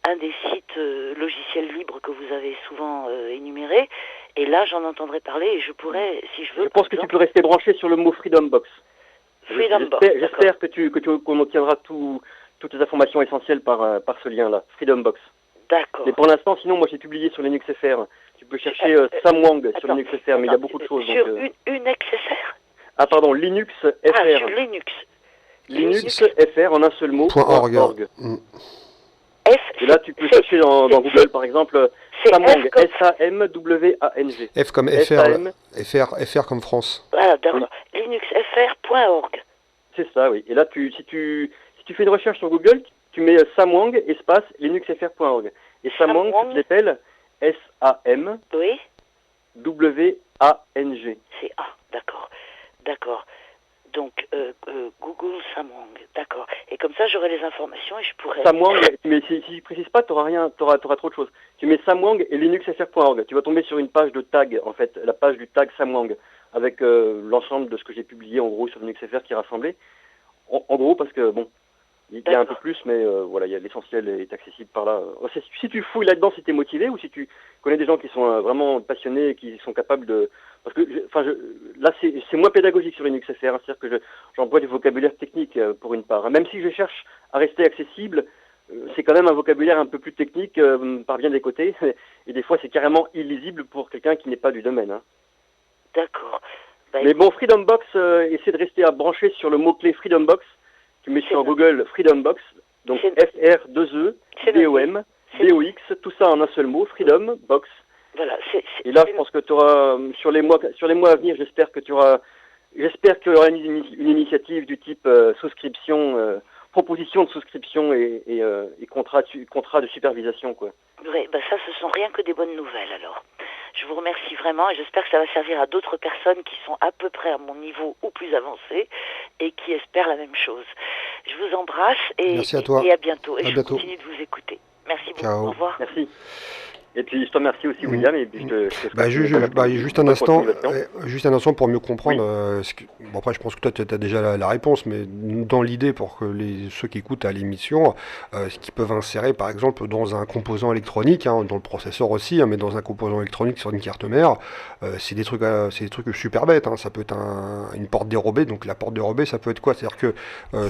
un des sites logiciels libres que vous avez souvent énumérés. Et là, j'en entendrai parler et je pourrais, si je veux... Je pense que tu peux rester branché sur le mot Freedom Box. J'espère qu'on obtiendra toutes les informations essentielles par ce lien-là, Freedom Box. D'accord. Mais pour l'instant, sinon, moi j'ai publié sur Linux FR. Tu peux chercher Sam Wang sur Linux FR, mais il y a beaucoup de choses. Sur Unix FR? Ah pardon, Linux FR. Ah, sur Linux. Linux FR en un seul mot, .org. Et là, tu peux chercher dans Google, par exemple, Samwang, S-A-M-W-A-N-G. F comme FR comme France. Voilà, d'accord. Oui. Linuxfr.org. C'est ça, oui. Et là, si tu fais une recherche sur Google, tu mets Samwang, espace, linuxfr.org. Et Samwang, tu te l'appelles S-A-M W-A-N-G. C'est A, d'accord. D'accord. Donc, Google Samwang, d'accord. Et comme ça, j'aurai les informations et je pourrai... Samwang, mais si tu ne précises pas, tu auras trop de choses. Tu mets Samwang et linuxfr.org. Tu vas tomber sur une page de tag, en fait, la page du tag Samwang, avec l'ensemble de ce que j'ai publié, en gros, sur LinuxFR qui est rassemblé. En gros, parce que, bon, il y a un peu plus, mais voilà, l'essentiel est accessible par là. Si tu fouilles là-dedans, si tu es motivé, ou si tu connais des gens qui sont vraiment passionnés et qui sont capables de... Parce que là, c'est moins pédagogique sur Linux FR, hein, c'est-à-dire que j'emploie du vocabulaire technique pour une part. Hein. Même si je cherche à rester accessible, c'est quand même un vocabulaire un peu plus technique par bien des côtés. Et des fois, c'est carrément illisible pour quelqu'un qui n'est pas du domaine. Hein. D'accord. Mais bon, Freedom Box, essaie de rester à brancher sur le mot-clé Freedom Box. Tu mets sur Google Freedom Box, donc F-R-2-E, D-O-M, B-O-X, tout ça en un seul mot, Freedom Box. Voilà, et là, je pense que tu auras, sur les mois à venir, j'espère qu'il y aura une initiative du type souscription, proposition de souscription et contrat de supervision, quoi. Oui, ça, ce sont rien que des bonnes nouvelles, alors. Je vous remercie vraiment et j'espère que ça va servir à d'autres personnes qui sont à peu près à mon niveau ou plus avancées et qui espèrent la même chose. Je vous embrasse et à bientôt. Et je continue de vous écouter. Merci beaucoup. Ciao. Au revoir. Merci. Et puis je te remercie aussi, William. Et puis juste un instant pour mieux comprendre. Bon, après, je pense que toi, tu as déjà la réponse, mais dans l'idée, pour que ceux qui écoutent à l'émission, ce qu'ils peuvent insérer, par exemple, dans un composant électronique, hein, dans le processeur aussi, hein, mais dans un composant électronique sur une carte mère, c'est des trucs super bêtes. Hein. Ça peut être une porte dérobée. Donc la porte dérobée, ça peut être quoi? C'est-à-dire que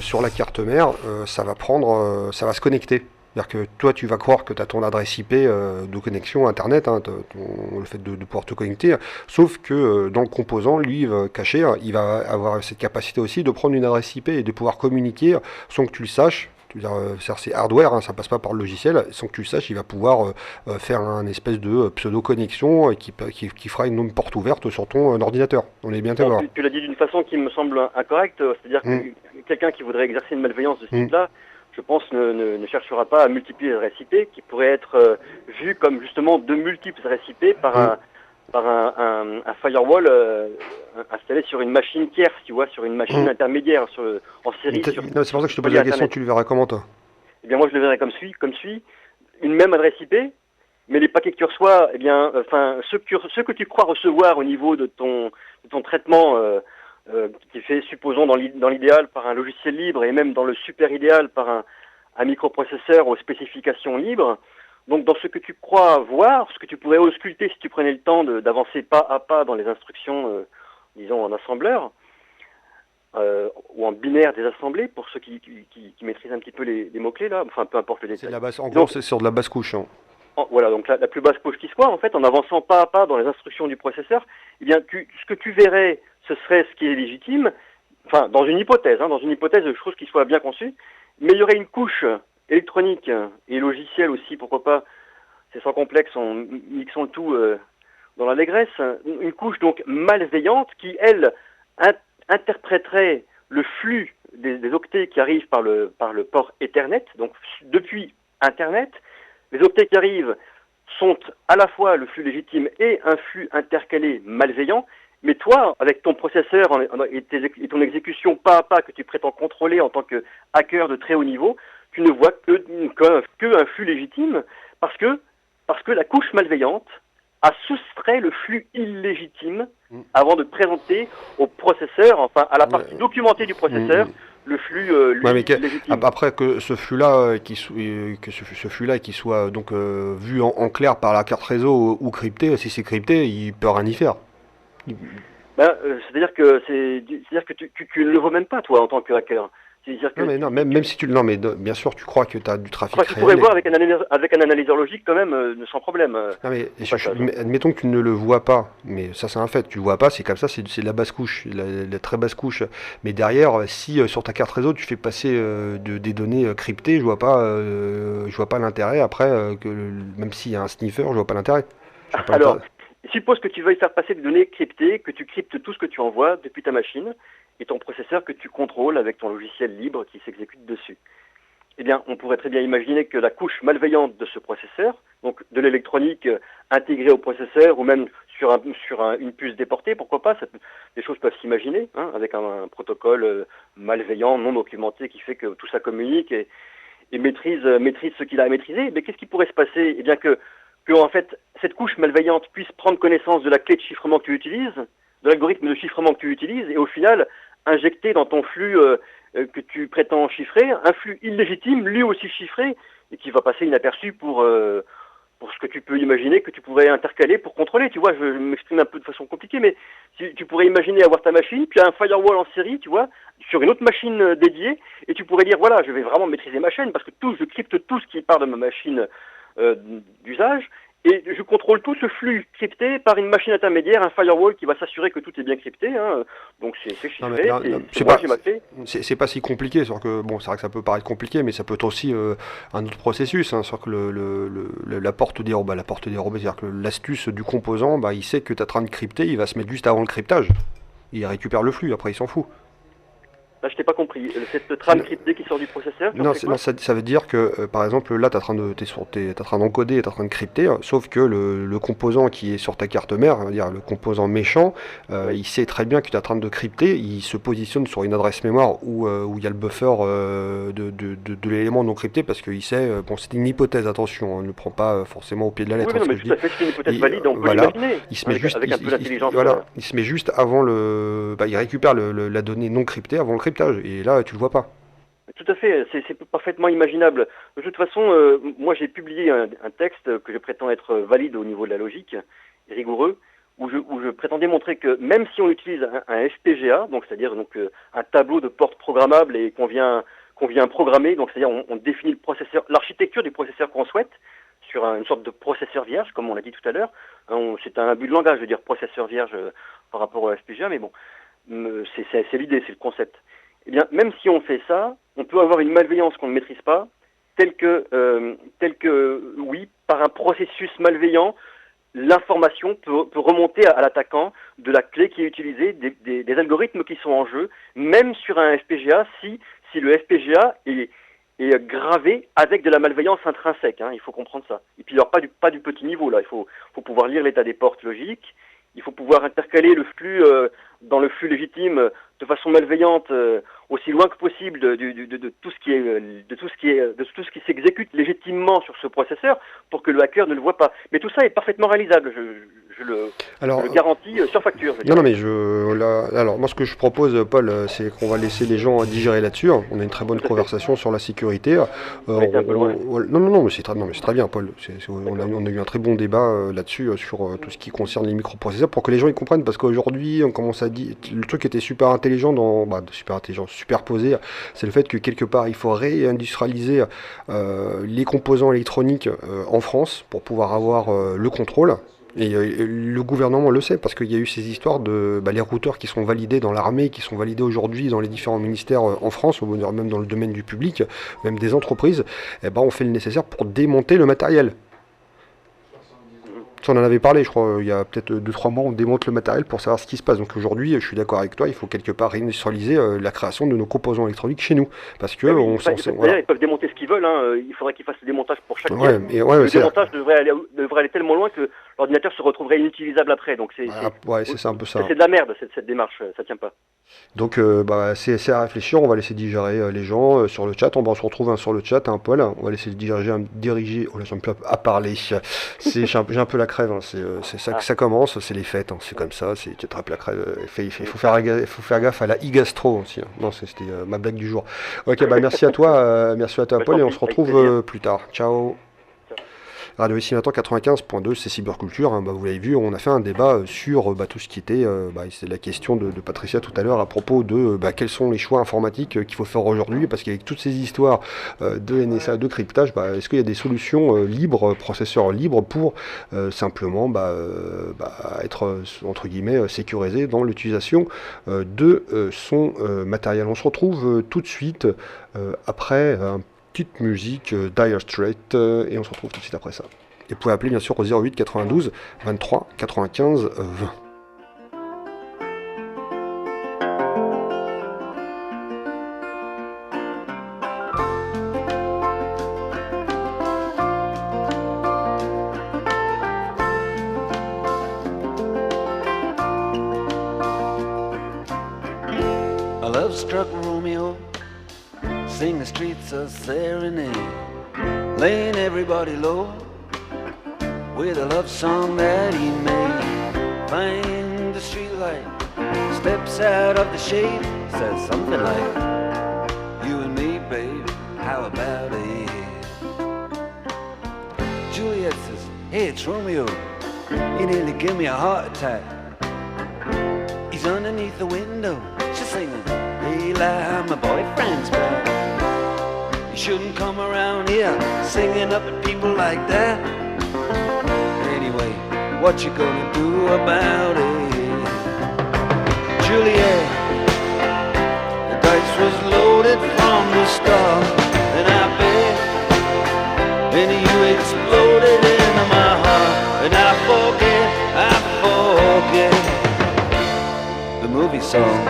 sur la carte mère, ça va se connecter. C'est-à-dire que toi, tu vas croire que tu as ton adresse IP de connexion Internet, hein, le fait de pouvoir te connecter, sauf que dans le composant, lui, caché, il va avoir cette capacité aussi de prendre une adresse IP et de pouvoir communiquer sans que tu le saches. C'est hardware, hein, ça passe pas par le logiciel, sans que tu le saches, il va pouvoir faire un espèce de pseudo-connexion qui fera une porte ouverte sur ton ordinateur. On est bien d'accord. Tu l'as dit d'une façon qui me semble incorrecte, c'est-à-dire que quelqu'un qui voudrait exercer une malveillance de ce type-là, je pense, ne cherchera pas à multiplier les adresses IP, qui pourraient être vues comme justement de multiples adresses IP par un firewall installé sur une machine tierce, tu vois, sur une machine intermédiaire, en série. C'est pour ça que je te pose la question, tu le verras comment, toi? Eh bien, moi, je le verrai comme suit, une même adresse IP, mais les paquets que tu reçois, eh bien, ceux que tu crois recevoir au niveau de ton traitement, qui est fait, supposons, dans l'idéal par un logiciel libre et même dans le super idéal par un microprocesseur aux spécifications libres, Donc dans ce que tu crois voir, ce que tu pourrais ausculter si tu prenais le temps d'avancer pas à pas dans les instructions, disons en assembleur, ou en binaire des assemblées, pour ceux qui maîtrisent un petit peu les mots-clés là, enfin peu importe le détail. En gros, c'est sur de la basse couche. Hein. Voilà, donc la plus basse couche qui soit, en fait, en avançant pas à pas dans les instructions du processeur, eh bien, ce que tu verrais, ce serait ce qui est légitime, enfin, dans une hypothèse de choses qui soient bien conçues, mais il y aurait une couche électronique et logicielle aussi, pourquoi pas, c'est sans complexe, mixons le tout dans l'allégresse, une couche donc malveillante qui, elle, interpréterait le flux des octets qui arrivent par le port Ethernet, donc depuis Internet. Les octets qui arrivent sont à la fois le flux légitime et un flux intercalé malveillant, mais toi, avec ton processeur et ton exécution pas à pas que tu prétends contrôler en tant que hacker de très haut niveau, tu ne vois que un flux légitime parce que la couche malveillante a soustrait le flux illégitime avant de présenter au processeur, enfin à la partie documentée du processeur, le flux légitime. Après que ce flux-là, ce flux-là qui soit donc vu en clair par la carte réseau ou crypté, si c'est crypté, il peut rien y faire. C'est-à-dire que tu ne le vois même pas toi en tant que hacker. Même si tu le... Non, mais bien sûr, tu crois que tu as du trafic réel. Tu pourrais voir avec un analyseur logique quand même, sans problème. Non, mais admettons que tu ne le vois pas, mais ça c'est un fait, tu le vois pas, c'est comme ça, c'est de la basse couche, la très basse couche. Mais derrière, si sur ta carte réseau tu fais passer des données cryptées, je vois pas l'intérêt après, même s'il y a un sniffer, je vois pas l'intérêt. Alors, suppose que tu veuilles faire passer des données cryptées, que tu cryptes tout ce que tu envoies depuis ta machine, et ton processeur que tu contrôles avec ton logiciel libre qui s'exécute dessus. Eh bien, on pourrait très bien imaginer que la couche malveillante de ce processeur, donc de l'électronique intégrée au processeur ou même sur une puce déportée, pourquoi pas, des choses peuvent s'imaginer, hein, avec un protocole malveillant, non documenté, qui fait que tout ça communique et maîtrise ce qu'il a à maîtriser. Mais qu'est-ce qui pourrait se passer? Eh bien que en fait, cette couche malveillante puisse prendre connaissance de la clé de chiffrement que tu utilises, de l'algorithme de chiffrement que tu utilises, et au final, injecter dans ton flux que tu prétends chiffrer, un flux illégitime, lui aussi chiffré, et qui va passer inaperçu pour ce que tu peux imaginer que tu pourrais intercaler pour contrôler. Tu vois, je m'exprime un peu de façon compliquée, mais tu pourrais imaginer avoir ta machine, puis un firewall en série, tu vois, sur une autre machine dédiée, et tu pourrais dire, voilà, je vais vraiment maîtriser ma chaîne, parce que je crypte tout ce qui part de ma machine d'usage, et je contrôle tout ce flux crypté par une machine intermédiaire, un firewall qui va s'assurer que tout est bien crypté. Hein. Donc c'est chiffré, c'est pas si compliqué. Que, bon, c'est vrai que ça peut paraître compliqué, mais ça peut être aussi un autre processus. Hein, que la porte dérobée, c'est-à-dire que l'astuce du composant, il sait que tu es en train de crypter, il va se mettre juste avant le cryptage. Il récupère le flux, après il s'en fout. Là, je t'ai pas compris. Cette trame cryptée qui sort du processeur, ça veut dire que, par exemple, là, tu es en train d'encoder, tu es en train de crypter, sauf que le composant qui est sur ta carte mère, on va dire le composant méchant, il sait très bien que tu es en train de crypter, il se positionne sur une adresse mémoire où il y a le buffer de l'élément non crypté, parce qu'il sait, c'est une hypothèse, attention, on ne le prend pas forcément au pied de la lettre. Oui, mais tout à fait, c'est une hypothèse valide, on peut l'imaginer. Il se met juste avant il récupère la donnée non cryptée avant le cryptage, et là tu le vois pas. Tout à fait, c'est parfaitement imaginable. De toute façon, moi j'ai publié un texte que je prétends être valide au niveau de la logique, rigoureux, où je prétendais montrer que même si on utilise un FPGA, donc c'est-à-dire un tableau de portes programmable et qu'on vient programmer, donc c'est-à-dire on définit le processeur, l'architecture du processeur qu'on souhaite sur une sorte de processeur vierge, comme on l'a dit tout à l'heure. C'est un abus de langage de dire processeur vierge par rapport au FPGA, mais bon, c'est l'idée, c'est le concept. Eh bien, même si on fait ça, on peut avoir une malveillance qu'on ne maîtrise pas, telle que, oui, par un processus malveillant, l'information peut remonter à l'attaquant de la clé qui est utilisée, des algorithmes qui sont en jeu, même sur un FPGA, si le FPGA est gravé avec de la malveillance intrinsèque. Hein, il faut comprendre ça. Et puis, alors, pas du petit niveau, là. Il faut pouvoir lire l'état des portes logiques. Il faut pouvoir intercaler le flux dans le flux légitime de façon malveillante aussi loin que possible de tout ce qui s'exécute légitimement sur ce processeur pour que le hacker ne le voit pas. Mais tout ça est parfaitement réalisable. je le garantis sur facture. Non, mais alors moi ce que je propose, Paul, c'est qu'on va laisser les gens digérer là-dessus. On a une très bonne conversation sur la sécurité. Non, mais c'est très bien, Paul. On a eu un très bon débat là-dessus sur tout ce qui concerne les microprocesseurs pour que les gens y comprennent, parce qu'aujourd'hui, on commence à dire, le truc qui était super intelligent, superposé, c'est le fait que quelque part il faut réindustrialiser les composants électroniques en France pour pouvoir avoir le contrôle. Et le gouvernement le sait, parce qu'il y a eu ces histoires de les routeurs qui sont validés dans l'armée, qui sont validés aujourd'hui dans les différents ministères en France, ou même dans le domaine du public, même des entreprises. On fait le nécessaire pour démonter le matériel. On en avait parlé, je crois, il y a peut-être 2-3 mois, on démonte le matériel pour savoir ce qui se passe. Donc aujourd'hui, je suis d'accord avec toi, il faut quelque part réindustrialiser la création de nos composants électroniques chez nous. Parce que ils peuvent démonter ce qu'ils veulent, il faudrait qu'ils fassent le démontage pour chaque pièce. Le démontage devrait aller tellement loin que l'ordinateur se retrouverait inutilisable après. Donc c'est un peu ça. C'est de la merde cette démarche, ça tient pas. Donc c'est à réfléchir, on va laisser digérer les gens sur le chat, on se retrouve sur le chat, Paul, on va laisser diriger, oh là j'aime plus à parler, j'ai un peu la crève, c'est ça que ça commence, c'est les fêtes, c'est comme ça, tu attrapes la crève, il faut faire gaffe à la e-gastro aussi, non c'était ma blague du jour. Ok, merci à toi Paul, et on se retrouve plus tard, ciao. Radio Ici Maintenant 95.2, c'est Cyberculture, vous l'avez vu, on a fait un débat sur tout ce qui était, c'est la question de Patricia tout à l'heure à propos de quels sont les choix informatiques qu'il faut faire aujourd'hui, parce qu'avec toutes ces histoires de NSA, de cryptage, est-ce qu'il y a des solutions libres, processeurs libres pour simplement être entre guillemets sécurisé dans l'utilisation de son matériel. On se retrouve tout de suite après petite musique Dire Straits et on se retrouve tout de suite après ça. Et vous pouvez appeler bien sûr au 08 92 23 95 20. A love struck Romeo, sing the streets a serenade, laying everybody low with a love song that he made. Find the streetlight, steps out of the shade, says something like, you and me, babe, how about it? Juliet says, hey, it's Romeo, he nearly gave me a heart attack. He's underneath the window, she's singing, hey, my boyfriend's back. You shouldn't come around here singing up at people like that. Anyway, what you gonna do about it? Juliet, the dice was loaded from the start, and I bet, and you exploded into my heart, and I forget the movie song.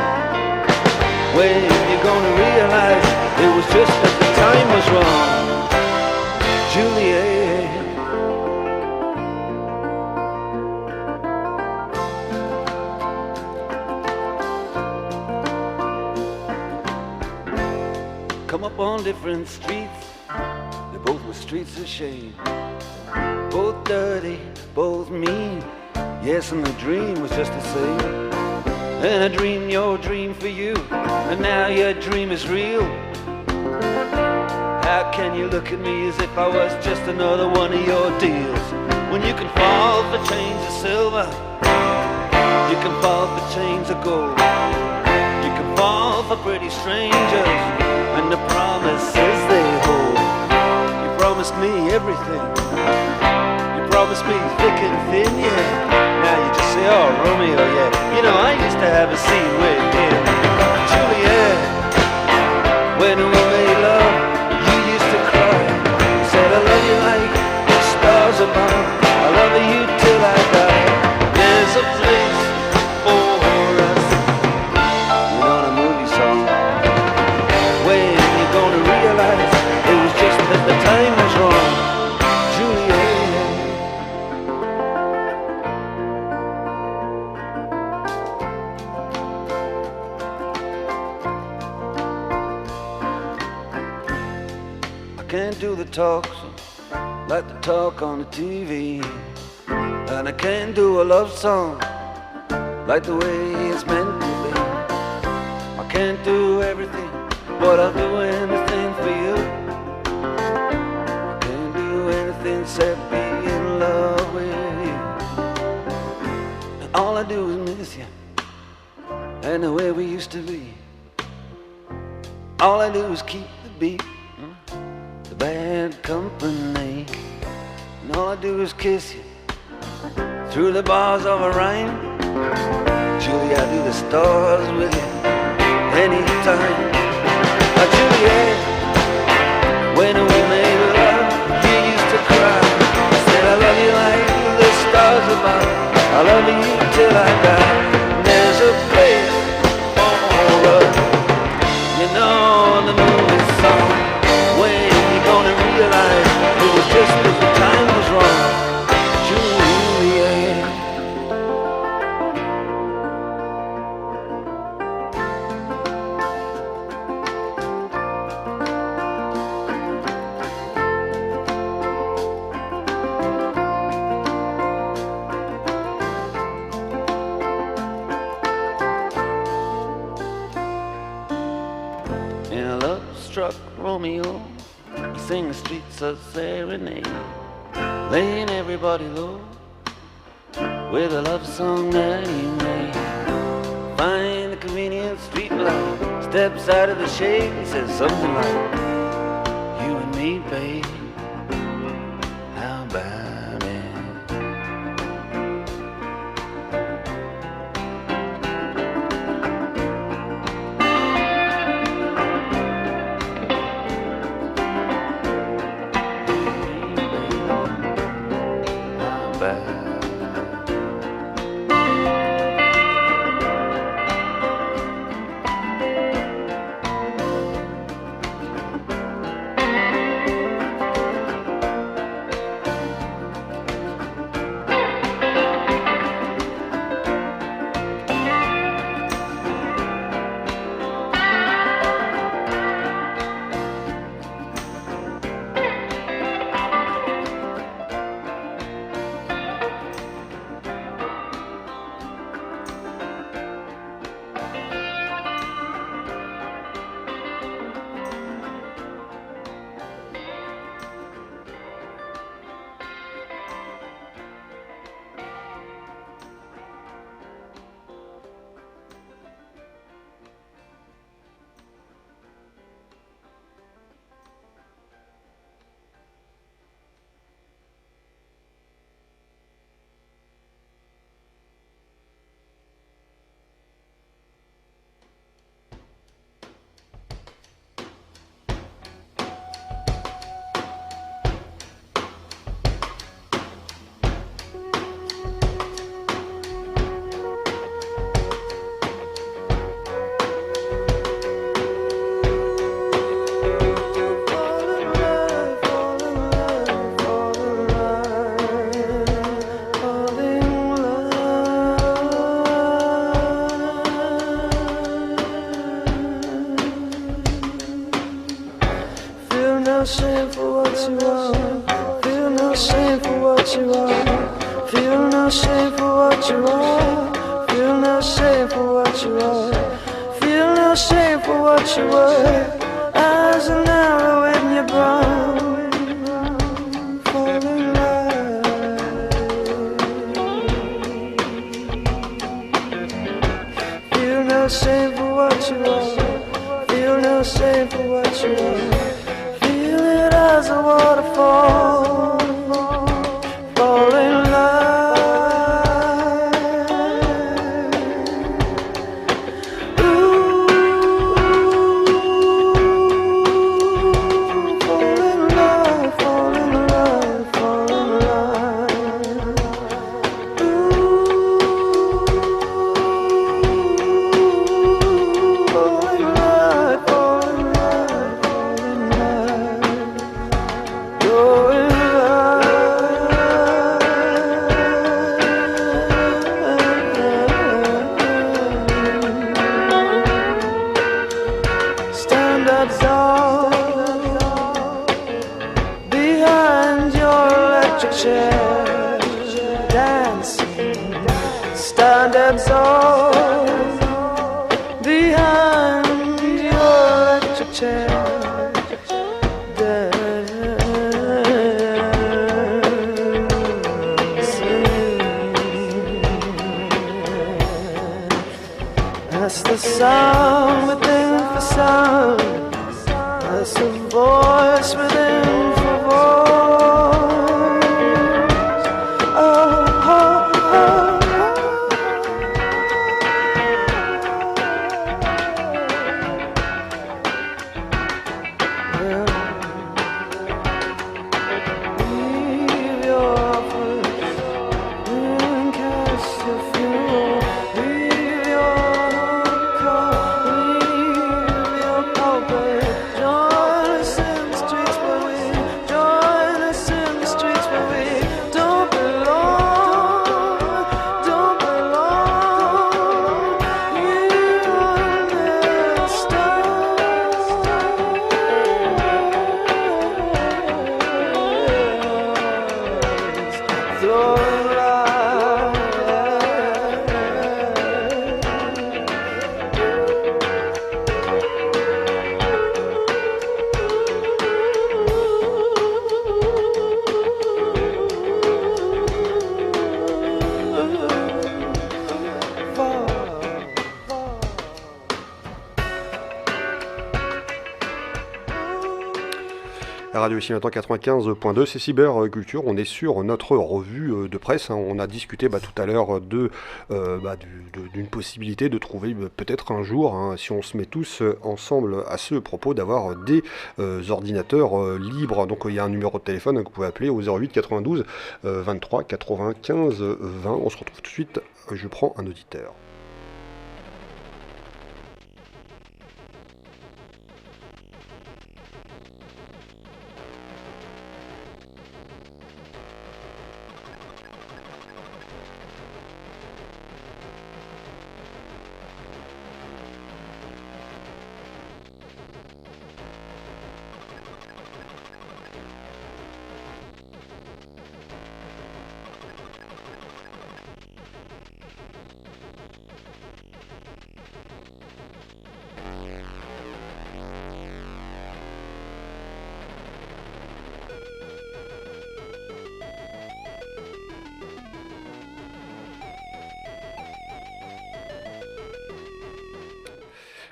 When you gonna realize it was just that the time was wrong, Juliet? Come up on different streets, they both were streets of shame, both dirty, both mean, yes, and the dream was just the same. And I dreamed your dream for you, and now your dream is real. How can you look at me as if I was just another one of your deals? When you can fall for chains of silver, you can fall for chains of gold, you can fall for pretty strangers and the promises they hold. You promised me everything, you promised me thick and thin, yeah. Now you just say, oh, Romeo, yeah. You know, I used to have a scene with him. Juliet, when we made love, you used to cry. You said, I love you like the stars above. I love you till I die. There's a place for us. We're on a movie song. When you're gonna realize it was just that the time was wrong. Juliet. Can't do the talks like the talk on the TV. And I can't do a love song like the way it's meant to be. I can't do everything, but I'll do anything for you. I can't do anything except be in love with you. And all I do is miss you and the way we used to be. All I do is keep the beat, the bad company. And all I do is kiss you through the bars of a rhyme. Julie, I do the stars with you anytime. Juliet, when we made love, you used to cry. I said I love you like the stars above. I love you till I die. There's a place for us, you know, the movie song. When you gonna realize it was just as the time was wrong? Juliet. In a love-struck Romeo, he sing the streets of serenade, laying everybody low with a love song that he made. Find the convenient street light, steps out of the shade, he says something like, you and me, babe, how about it? shame for what you are. Feel no shame for what you are. Feel no shame for what you are. Feel no shame for what you are. Feel no shame for what you were. As an arrow in your brow. Fall in love. Feel no shame for what you are. Feel no shame for what you are. Feel it as a waterfall. Fall in love. Ooh, fall in love, fall in love, fall in love. Ooh, fall in love, fall in love, fall in love. You're in love. dead souls behind your electric chair. That's the sound within for sound. That's the voice within for voice. Oh, oh, oh, oh. Leave your office and cast your funeral. Leave your car, leave your pulpit. Join us in the streets where we, join us in the streets where we don't belong, don't belong. You understand. Throwing light. La radio ici maintenant 95.2, c'est Cyberculture. On est sur notre revue de presse. On a discuté tout à l'heure d'une possibilité de trouver peut-être un jour, si on se met tous ensemble à ce propos, d'avoir des ordinateurs libres. Donc il y a un numéro de téléphone que vous pouvez appeler au 08 92 23 95 20. On se retrouve tout de suite. Je prends un auditeur.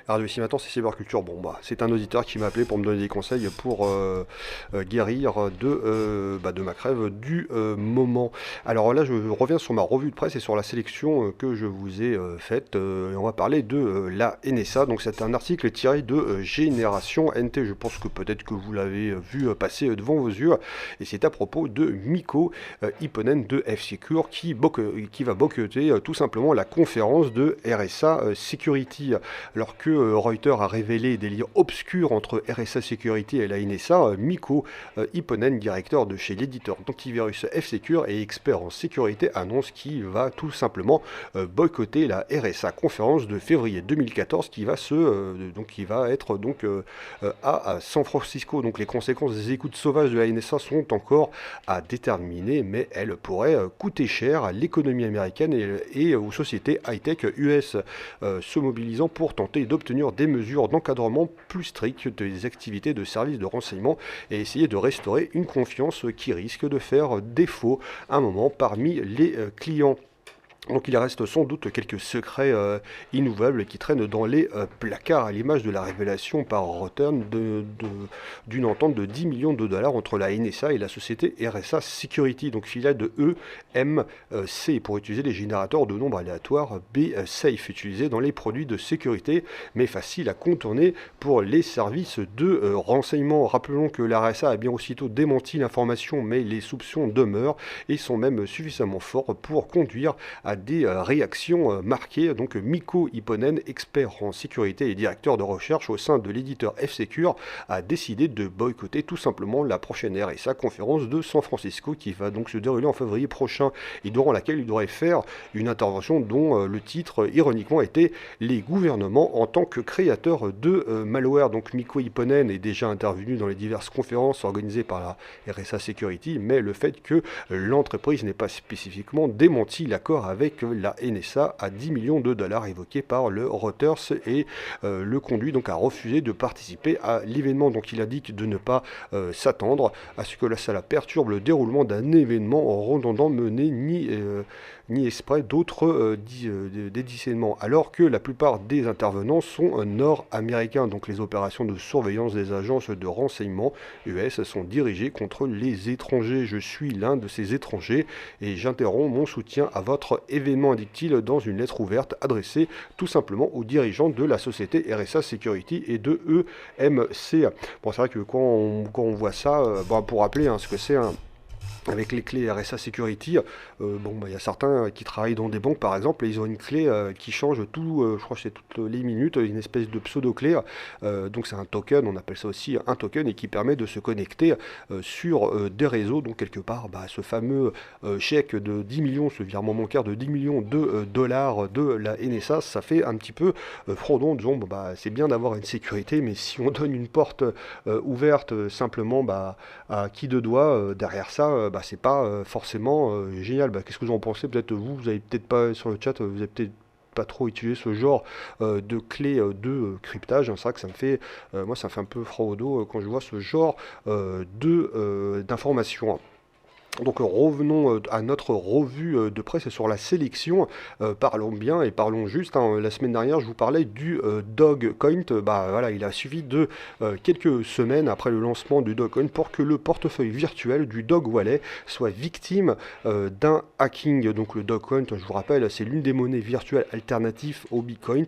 Radio ici maintenant, c'est Cyberculture. Bon, c'est un auditeur qui m'a appelé pour me donner des conseils pour guérir de ma crève du moment. Alors là, je reviens sur ma revue de presse et sur la sélection que je vous ai faite. Et on va parler de la NSA. Donc c'est un article tiré de Génération NT. Je pense que peut-être que vous l'avez vu passer devant vos yeux. Et c'est à propos de Mikko Ipponen de F-Secure qui va boycotter tout simplement la conférence de RSA Security. Alors que Reuters a révélé des liens obscurs entre RSA Security et la NSA, Mikko Ipponen, directeur de chez l'éditeur d'antivirus F-Secure et expert en sécurité, annonce qu'il va tout simplement boycotter la RSA conférence de février 2014 qui va être à San Francisco. Donc les conséquences des écoutes sauvages de la NSA sont encore à déterminer, mais elles pourraient coûter cher à l'économie américaine et aux sociétés high-tech US se mobilisant pour tenter d'obtenir des mesures d'encadrement plus strictes des activités de services de renseignement et essayer de restaurer une confiance qui risque de faire défaut à un moment parmi les clients. Donc il reste sans doute quelques secrets inouvables qui traînent dans les placards, à l'image de la révélation par Reuters d'une entente de 10 millions de dollars entre la NSA et la société RSA Security, donc filiale de EMC, pour utiliser des générateurs de nombres aléatoires B-Safe, utilisés dans les produits de sécurité, mais facile à contourner pour les services de renseignement. Rappelons que la RSA a bien aussitôt démenti l'information, mais les soupçons demeurent et sont même suffisamment forts pour conduire à des réactions marquées. Donc Mikko Ipponen, expert en sécurité et directeur de recherche au sein de l'éditeur F-Secure, a décidé de boycotter tout simplement la prochaine RSA conférence de San Francisco qui va donc se dérouler en février prochain et durant laquelle il devrait faire une intervention dont le titre ironiquement était « Les gouvernements en tant que créateurs de malware ». Donc Mikko Ipponen est déjà intervenu dans les diverses conférences organisées par la RSA Security, mais le fait que l'entreprise n'ait pas spécifiquement démenti l'accord avec avec la NSA à 10 millions de dollars évoqués par le Reuters et le conduit donc à refuser de participer à l'événement. Donc il indique de ne pas s'attendre à ce que ça perturbe le déroulement d'un événement redondant mené ni exprès d'autres dédicènements, alors que la plupart des intervenants sont nord-américains. Donc les opérations de surveillance des agences de renseignement US sont dirigées contre les étrangers. Je suis l'un de ces étrangers et j'interromps mon soutien à votre événement, indique-t-il dans une lettre ouverte adressée tout simplement aux dirigeants de la société RSA Security et de EMC. Bon, c'est vrai que quand on voit ça, pour rappeler ce que c'est avec les clés RSA Security, il y a certains qui travaillent dans des banques par exemple, et ils ont une clé qui change je crois que c'est toutes les minutes, une espèce de pseudo-clé, donc c'est un token, on appelle ça aussi un token, et qui permet de se connecter sur des réseaux, donc quelque part, ce fameux chèque de 10 millions, ce virement bancaire de 10 millions de dollars de la NSA, ça fait un petit peu fraudant, disons, c'est bien d'avoir une sécurité, mais si on donne une porte ouverte simplement à qui de doigt derrière ça, c'est pas forcément génial. Qu'est-ce que vous en pensez? Peut-être vous avez peut-être pas sur le chat, vous avez peut-être pas trop utilisé ce genre de clé de cryptage. C'est vrai que ça me fait un peu froid au dos quand je vois ce genre d'informations. Donc revenons à notre revue de presse sur la sélection. Parlons bien et parlons juste. La semaine dernière, je vous parlais du Dogecoin. Il a suffi de quelques semaines après le lancement du Dogecoin pour que le portefeuille virtuel du Dog Wallet soit victime d'un hacking. Donc le Dogecoin, je vous rappelle, c'est l'une des monnaies virtuelles alternatives au Bitcoin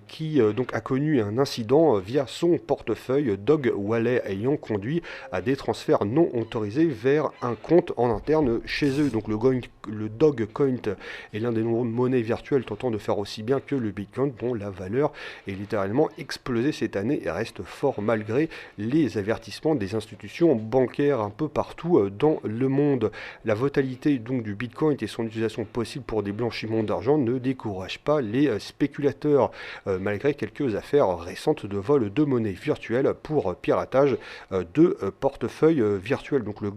qui donc a connu un incident via son portefeuille Dog Wallet ayant conduit à des transferts non autorisés vers un compte en interne chez eux. Donc le Dogecoin est l'un des nombreuses monnaies virtuelles tentant de faire aussi bien que le Bitcoin, dont la valeur est littéralement explosée cette année et reste fort malgré les avertissements des institutions bancaires un peu partout dans le monde. La volatilité donc du Bitcoin et son utilisation possible pour des blanchiments d'argent ne décourage pas les spéculateurs, malgré quelques affaires récentes de vol de monnaie virtuelle pour piratage de portefeuilles virtuels. Donc le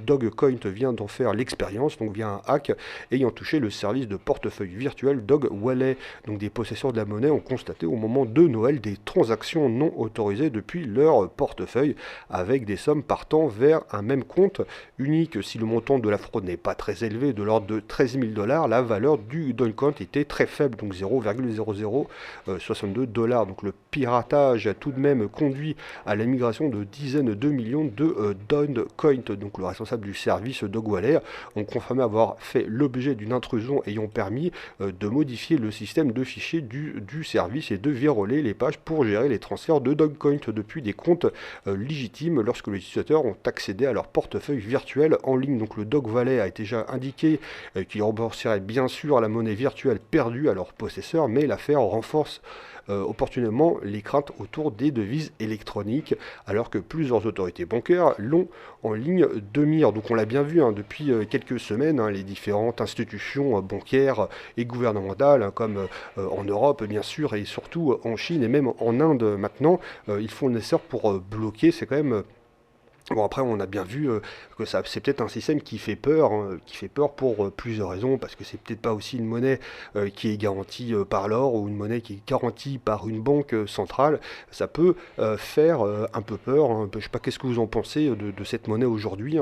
Dogecoin vient d'en faire l'expérience, donc via un hack ayant touché le service de portefeuille virtuel Dog Wallet. Donc des possesseurs de la monnaie ont constaté au moment de Noël des transactions non autorisées depuis leur portefeuille avec des sommes partant vers un même compte unique. Si le montant de la fraude n'est pas très élevé, de l'ordre de 13 000 $, la valeur du Dogecoin était très faible, donc 0,0062 $. Donc le piratage a tout de même conduit à la migration de dizaines de millions de Dogecoin. Donc le responsable du service Dog Wallet ont confirmé avoir fait l'objet d'une intrusion ayant permis de modifier le système de fichiers du service et de verrouiller les pages pour gérer les transferts de Dogecoin depuis des comptes légitimes lorsque les utilisateurs ont accédé à leur portefeuille virtuel en ligne. Donc le Dog Wallet a déjà indiqué qu'il rembourserait bien sûr la monnaie virtuelle perdue à leurs possesseurs, mais l'affaire renforce opportunément les craintes autour des devises électroniques, alors que plusieurs autorités bancaires l'ont en ligne de mire. Donc on l'a bien vu depuis quelques semaines, les différentes institutions bancaires et gouvernementales, comme en Europe bien sûr, et surtout en Chine et même en Inde maintenant, ils font le nécessaire pour bloquer. C'est quand même... Bon, après, on a bien vu que c'est peut-être un système qui fait peur pour plusieurs raisons, parce que c'est peut-être pas aussi une monnaie qui est garantie par l'or ou une monnaie qui est garantie par une banque centrale. Ça peut faire un peu peur. Je sais pas, qu'est-ce que vous en pensez de cette monnaie aujourd'hui,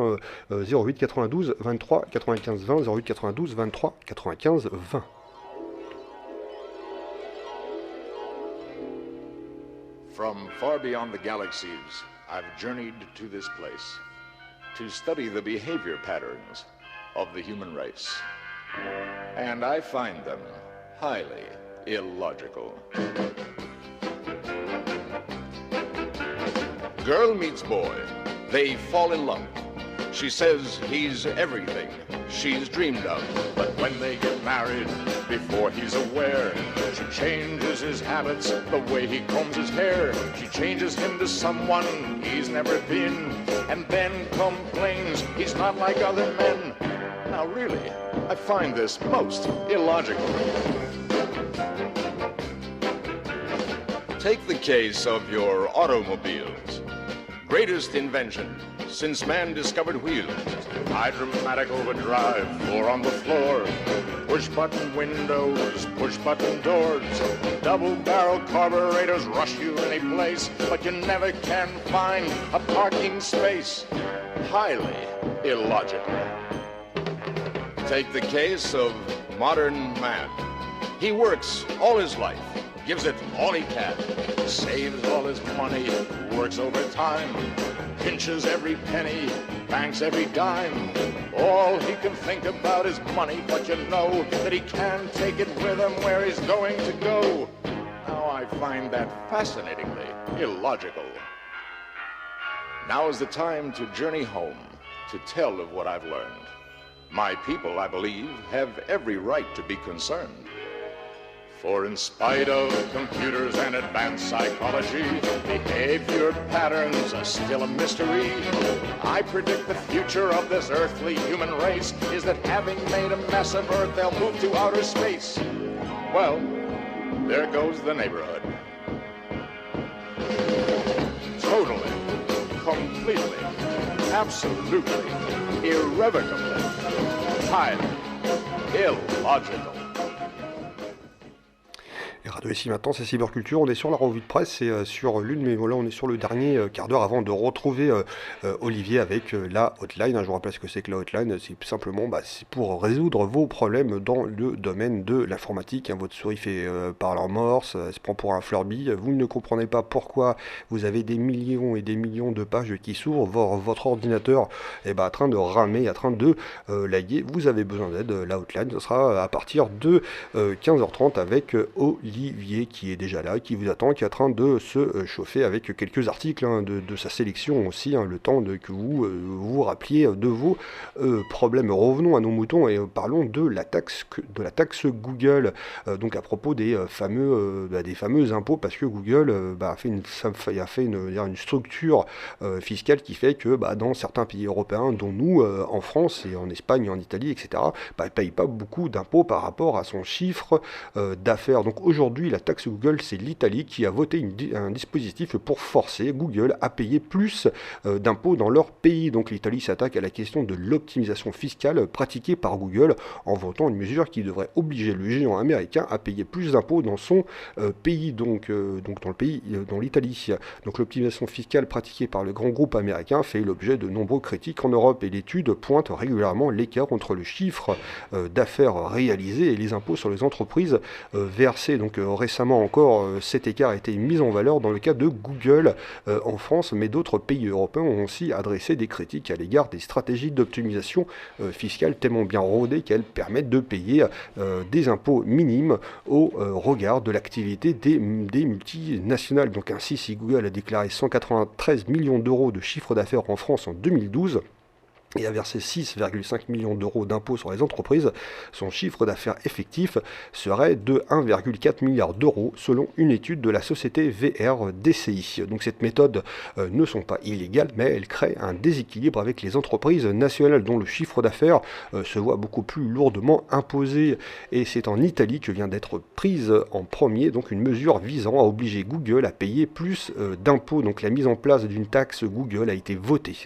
08 92 23 95 20, 08 92 23 95 20. From far beyond the galaxies, I've journeyed to this place to study the behavior patterns of the human race. And I find them highly illogical. Girl meets boy. They fall in love. She says he's everything she's dreamed of. But when they get married, before he's aware, she changes his habits, the way he combs his hair. She changes him to someone he's never been, and then complains he's not like other men. Now really, I find this most illogical. Take the case of your automobiles. Greatest invention since man discovered wheels. Hydromatic overdrive, 4 on the floor. push-button windows, push-button doors, double-barrel carburetors rush you any place, but you never can find a parking space. Highly illogical. Take the case of modern man. He works all his life, gives it all he can, saves all his money, works overtime, pinches every penny, banks every dime. All he can think about is money, but you know that he can take it with him where he's going to go. Now I find that fascinatingly illogical. Now is the time to journey home, to tell of what I've learned. My people, I believe, have every right to be concerned. For in spite of computers and advanced psychology, behavior patterns are still a mystery. I predict the future of this earthly human race is that having made a mess of Earth, they'll move to outer space. Well, there goes the neighborhood. Totally, completely, absolutely, irrevocably, highly illogical. Et Radio Ici Maintenant, c'est Cyberculture. On est sur la revue de presse et sur l'une, mais voilà, on est sur le dernier quart d'heure avant de retrouver Olivier avec la hotline. Je vous rappelle ce que c'est que la hotline. C'est simplement c'est pour résoudre vos problèmes dans le domaine de l'informatique. Votre souris parle en morse, elle se prend pour un Furby. Vous ne comprenez pas pourquoi vous avez des millions et des millions de pages qui s'ouvrent. Votre ordinateur est en train de ramer, en train de laguer. Vous avez besoin d'aide. La hotline, ce sera à partir de 15h30 avec Olivier qui est déjà là, qui vous attend, qui est en train de se chauffer avec quelques articles de sa sélection aussi, le temps que vous vous rappeliez de vos problèmes. Revenons à nos moutons et parlons de la taxe Google, donc à propos des fameux impôts, parce que Google a fait une structure fiscale qui fait que dans certains pays européens, dont nous, en France et en Espagne, en Italie, etc., ne paye pas beaucoup d'impôts par rapport à son chiffre d'affaires. Donc aujourd'hui, la taxe Google, c'est l'Italie qui a voté un dispositif pour forcer Google à payer plus d'impôts dans leur pays. Donc l'Italie s'attaque à la question de l'optimisation fiscale pratiquée par Google en votant une mesure qui devrait obliger le géant américain à payer plus d'impôts dans son pays, donc dans l'Italie. Donc l'optimisation fiscale pratiquée par le grand groupe américain fait l'objet de nombreux critiques en Europe et l'étude pointe régulièrement l'écart entre le chiffre d'affaires réalisé et les impôts sur les entreprises versées. Donc récemment encore, cet écart a été mis en valeur dans le cas de Google en France, mais d'autres pays européens ont aussi adressé des critiques à l'égard des stratégies d'optimisation fiscale tellement bien rodées qu'elles permettent de payer des impôts minimes au regard de l'activité des multinationales. Donc ainsi, si Google a déclaré 193 millions d'euros de chiffre d'affaires en France en 2012, et a versé 6,5 millions d'euros d'impôts sur les entreprises, son chiffre d'affaires effectif serait de 1,4 milliard d'euros selon une étude de la société VRDCI. Donc cette méthode ne sont pas illégales, mais elle crée un déséquilibre avec les entreprises nationales dont le chiffre d'affaires se voit beaucoup plus lourdement imposé. Et c'est en Italie que vient d'être prise en premier donc une mesure visant à obliger Google à payer plus d'impôts. Donc la mise en place d'une taxe Google a été votée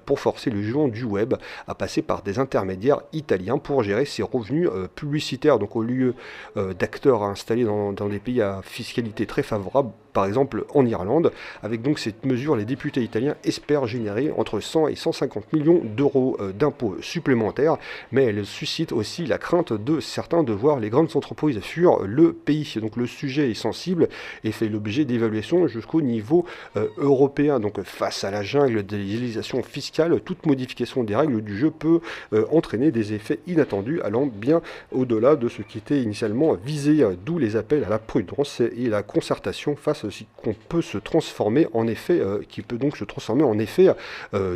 pour forcer le géant du web à passer par des intermédiaires italiens pour gérer ses revenus publicitaires. Donc au lieu d'acteurs installés dans des pays à fiscalité très favorable, par exemple en Irlande. Avec donc cette mesure, les députés italiens espèrent générer entre 100 et 150 millions d'euros d'impôts supplémentaires, mais elle suscite aussi la crainte de certains de voir les grandes entreprises fuir le pays. Donc le sujet est sensible et fait l'objet d'évaluations jusqu'au niveau européen. Donc face à la jungle de l'égalisation fiscale, toute modification des règles du jeu peut entraîner des effets inattendus allant bien au-delà de ce qui était initialement visé, d'où les appels à la prudence et la concertation face qu'on peut se transformer en effet,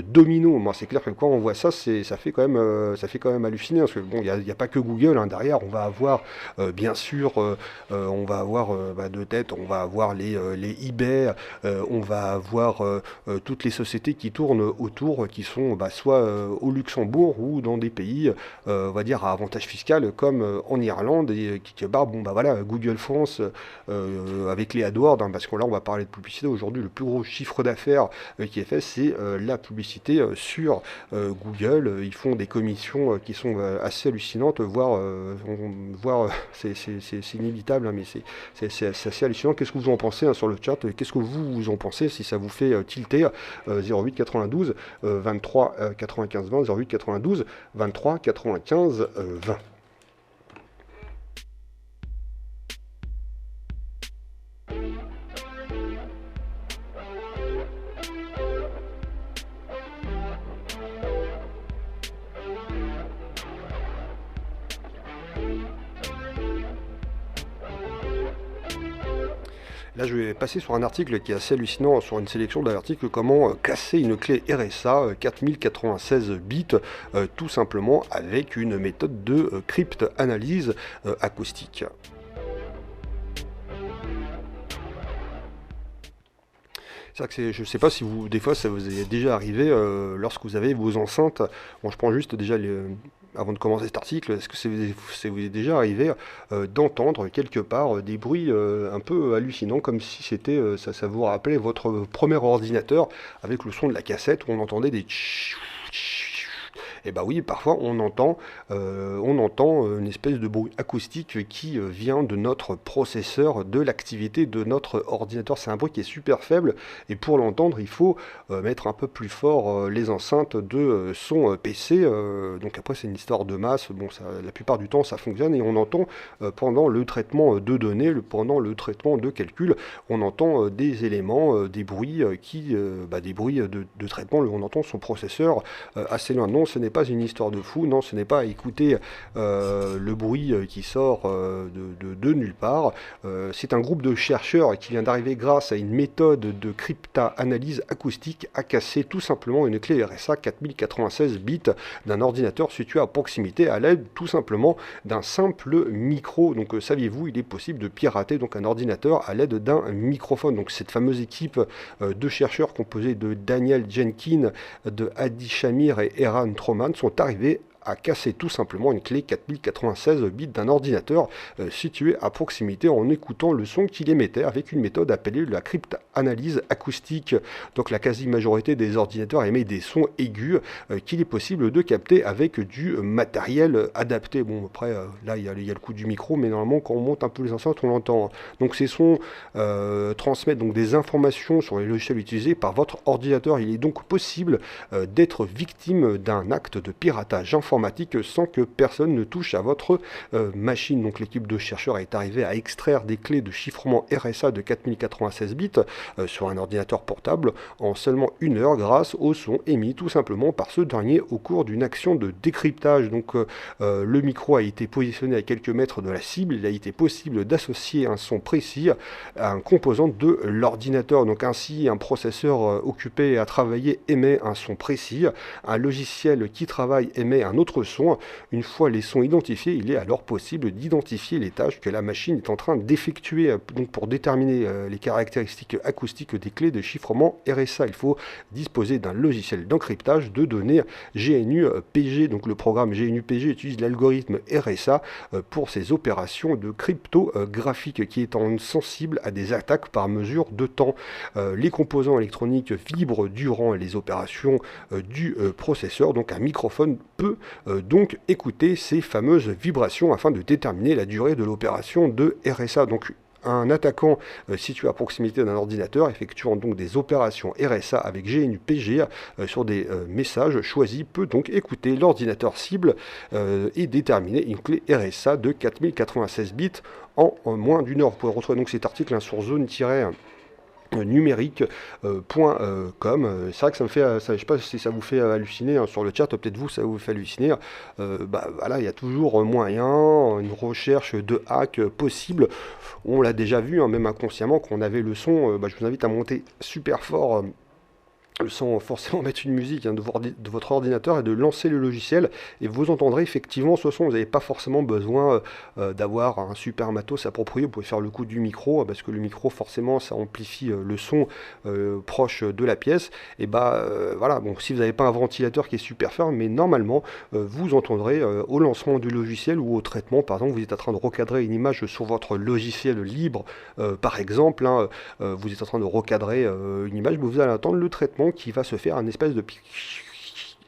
domino. Moi, c'est clair que quand on voit ça, ça fait quand même halluciner, parce que bon, il n'y a pas que Google derrière. On va avoir bien sûr, on va avoir de tête, on va avoir les eBay, on va avoir toutes les sociétés qui tournent autour, qui sont soit au Luxembourg ou dans des pays, on va dire à avantage fiscal comme en Irlande, et Google France avec les AdWords, parce que là on va parler de publicité. Aujourd'hui, le plus gros chiffre d'affaires qui est fait, c'est la publicité sur Google. Ils font des commissions qui sont assez hallucinantes, voire c'est inévitable, hein, mais c'est assez hallucinant. Qu'est-ce que vous en pensez, hein, sur le chat? Qu'est-ce que vous en pensez, si ça vous fait tilter? 08 92 23 95 20, 08 92 23 95 20. Là, je vais passer sur un article qui est assez hallucinant, sur une sélection d'articles, comment casser une clé RSA 4096 bits, tout simplement avec une méthode de cryptanalyse acoustique. C'est vrai que je ne sais pas si vous, des fois, ça vous est déjà arrivé lorsque vous avez vos enceintes. Bon, je prends juste déjà avant de commencer cet article, est-ce que ça vous est déjà arrivé d'entendre quelque part des bruits un peu hallucinants, comme si c'était, ça vous rappelait votre premier ordinateur avec le son de la cassette où on entendait des et bah oui, parfois on entend une espèce de bruit acoustique qui vient de notre processeur, de l'activité de notre ordinateur. C'est un bruit qui est super faible, et pour l'entendre, il faut mettre un peu plus fort les enceintes de son PC. Donc après, c'est une histoire de masse. Bon, la plupart du temps, ça fonctionne, et on entend pendant le traitement de données, pendant le traitement de calcul, on entend des éléments, des bruits des bruits de traitement. On entend son processeur assez loin. Non, ce n'est pas une histoire de fou, non, ce n'est pas écouter le bruit qui sort de nulle part. C'est un groupe de chercheurs qui vient d'arriver grâce à une méthode de cryptanalyse acoustique à casser tout simplement une clé RSA 4096 bits d'un ordinateur situé à proximité à l'aide tout simplement d'un simple micro. Donc saviez-vous, il est possible de pirater donc un ordinateur à l'aide d'un microphone. Donc cette fameuse équipe de chercheurs composée de Daniel Jenkins, de Adi Shamir et Eran Troman sont arrivés à casser tout simplement une clé 4096 bits d'un ordinateur situé à proximité en écoutant le son qu'il émettait avec une méthode appelée la cryptanalyse acoustique. Donc la quasi-majorité des ordinateurs émet des sons aigus qu'il est possible de capter avec du matériel adapté. Bon, après, là, il y a le coup du micro, mais normalement, quand on monte un peu les enceintes, on l'entend. Donc ces sons transmettent donc des informations sur les logiciels utilisés par votre ordinateur. Il est donc possible d'être victime d'un acte de piratage informatique sans que personne ne touche à votre machine. Donc l'équipe de chercheurs est arrivée à extraire des clés de chiffrement RSA de 4096 bits sur un ordinateur portable en seulement 1 heure grâce au son émis tout simplement par ce dernier au cours d'une action de décryptage. Donc le micro a été positionné à quelques mètres de la cible. Il a été possible d'associer un son précis à un composant de l'ordinateur. Donc ainsi, un processeur occupé à travailler émet un son précis, un logiciel qui travaille émet un autre son. Une fois les sons identifiés, il est alors possible d'identifier les tâches que la machine est en train d'effectuer. Donc pour déterminer les caractéristiques acoustiques des clés de chiffrement RSA, il faut disposer d'un logiciel d'encryptage de données GNU-PG. Donc le programme GNU-PG utilise l'algorithme RSA pour ses opérations de cryptographique qui étant sensible à des attaques par mesure de temps. Les composants électroniques vibrent durant les opérations du processeur. Donc un microphone peut donc écouter ces fameuses vibrations afin de déterminer la durée de l'opération de RSA. Donc un attaquant situé à proximité d'un ordinateur effectuant donc des opérations RSA avec GNU-PG sur des messages choisis peut donc écouter l'ordinateur cible et déterminer une clé RSA de 4096 bits en moins d'1 heure. Vous pouvez retrouver donc cet article sur zone-numérique.com. C'est vrai que ça me fait, je sais pas si ça vous fait halluciner sur le chat, peut-être vous ça vous fait halluciner. Voilà, il y a toujours moyen, une recherche de hack possible. On l'a déjà vu, même inconsciemment, quand on avait le son. Je vous invite à monter super fort sans forcément mettre une musique de votre ordinateur et de lancer le logiciel et vous entendrez effectivement ce son. Vous n'avez pas forcément besoin d'avoir un super matos approprié. Vous pouvez faire le coup du micro parce que le micro forcément ça amplifie le son proche de la pièce. Et voilà, bon, si vous n'avez pas un ventilateur qui est super fort, mais normalement vous entendrez au lancement du logiciel ou au traitement. Par exemple, vous êtes en train de recadrer une image sur votre logiciel libre par exemple, vous êtes en train de recadrer une image, mais vous allez entendre le traitement qui va se faire un espèce de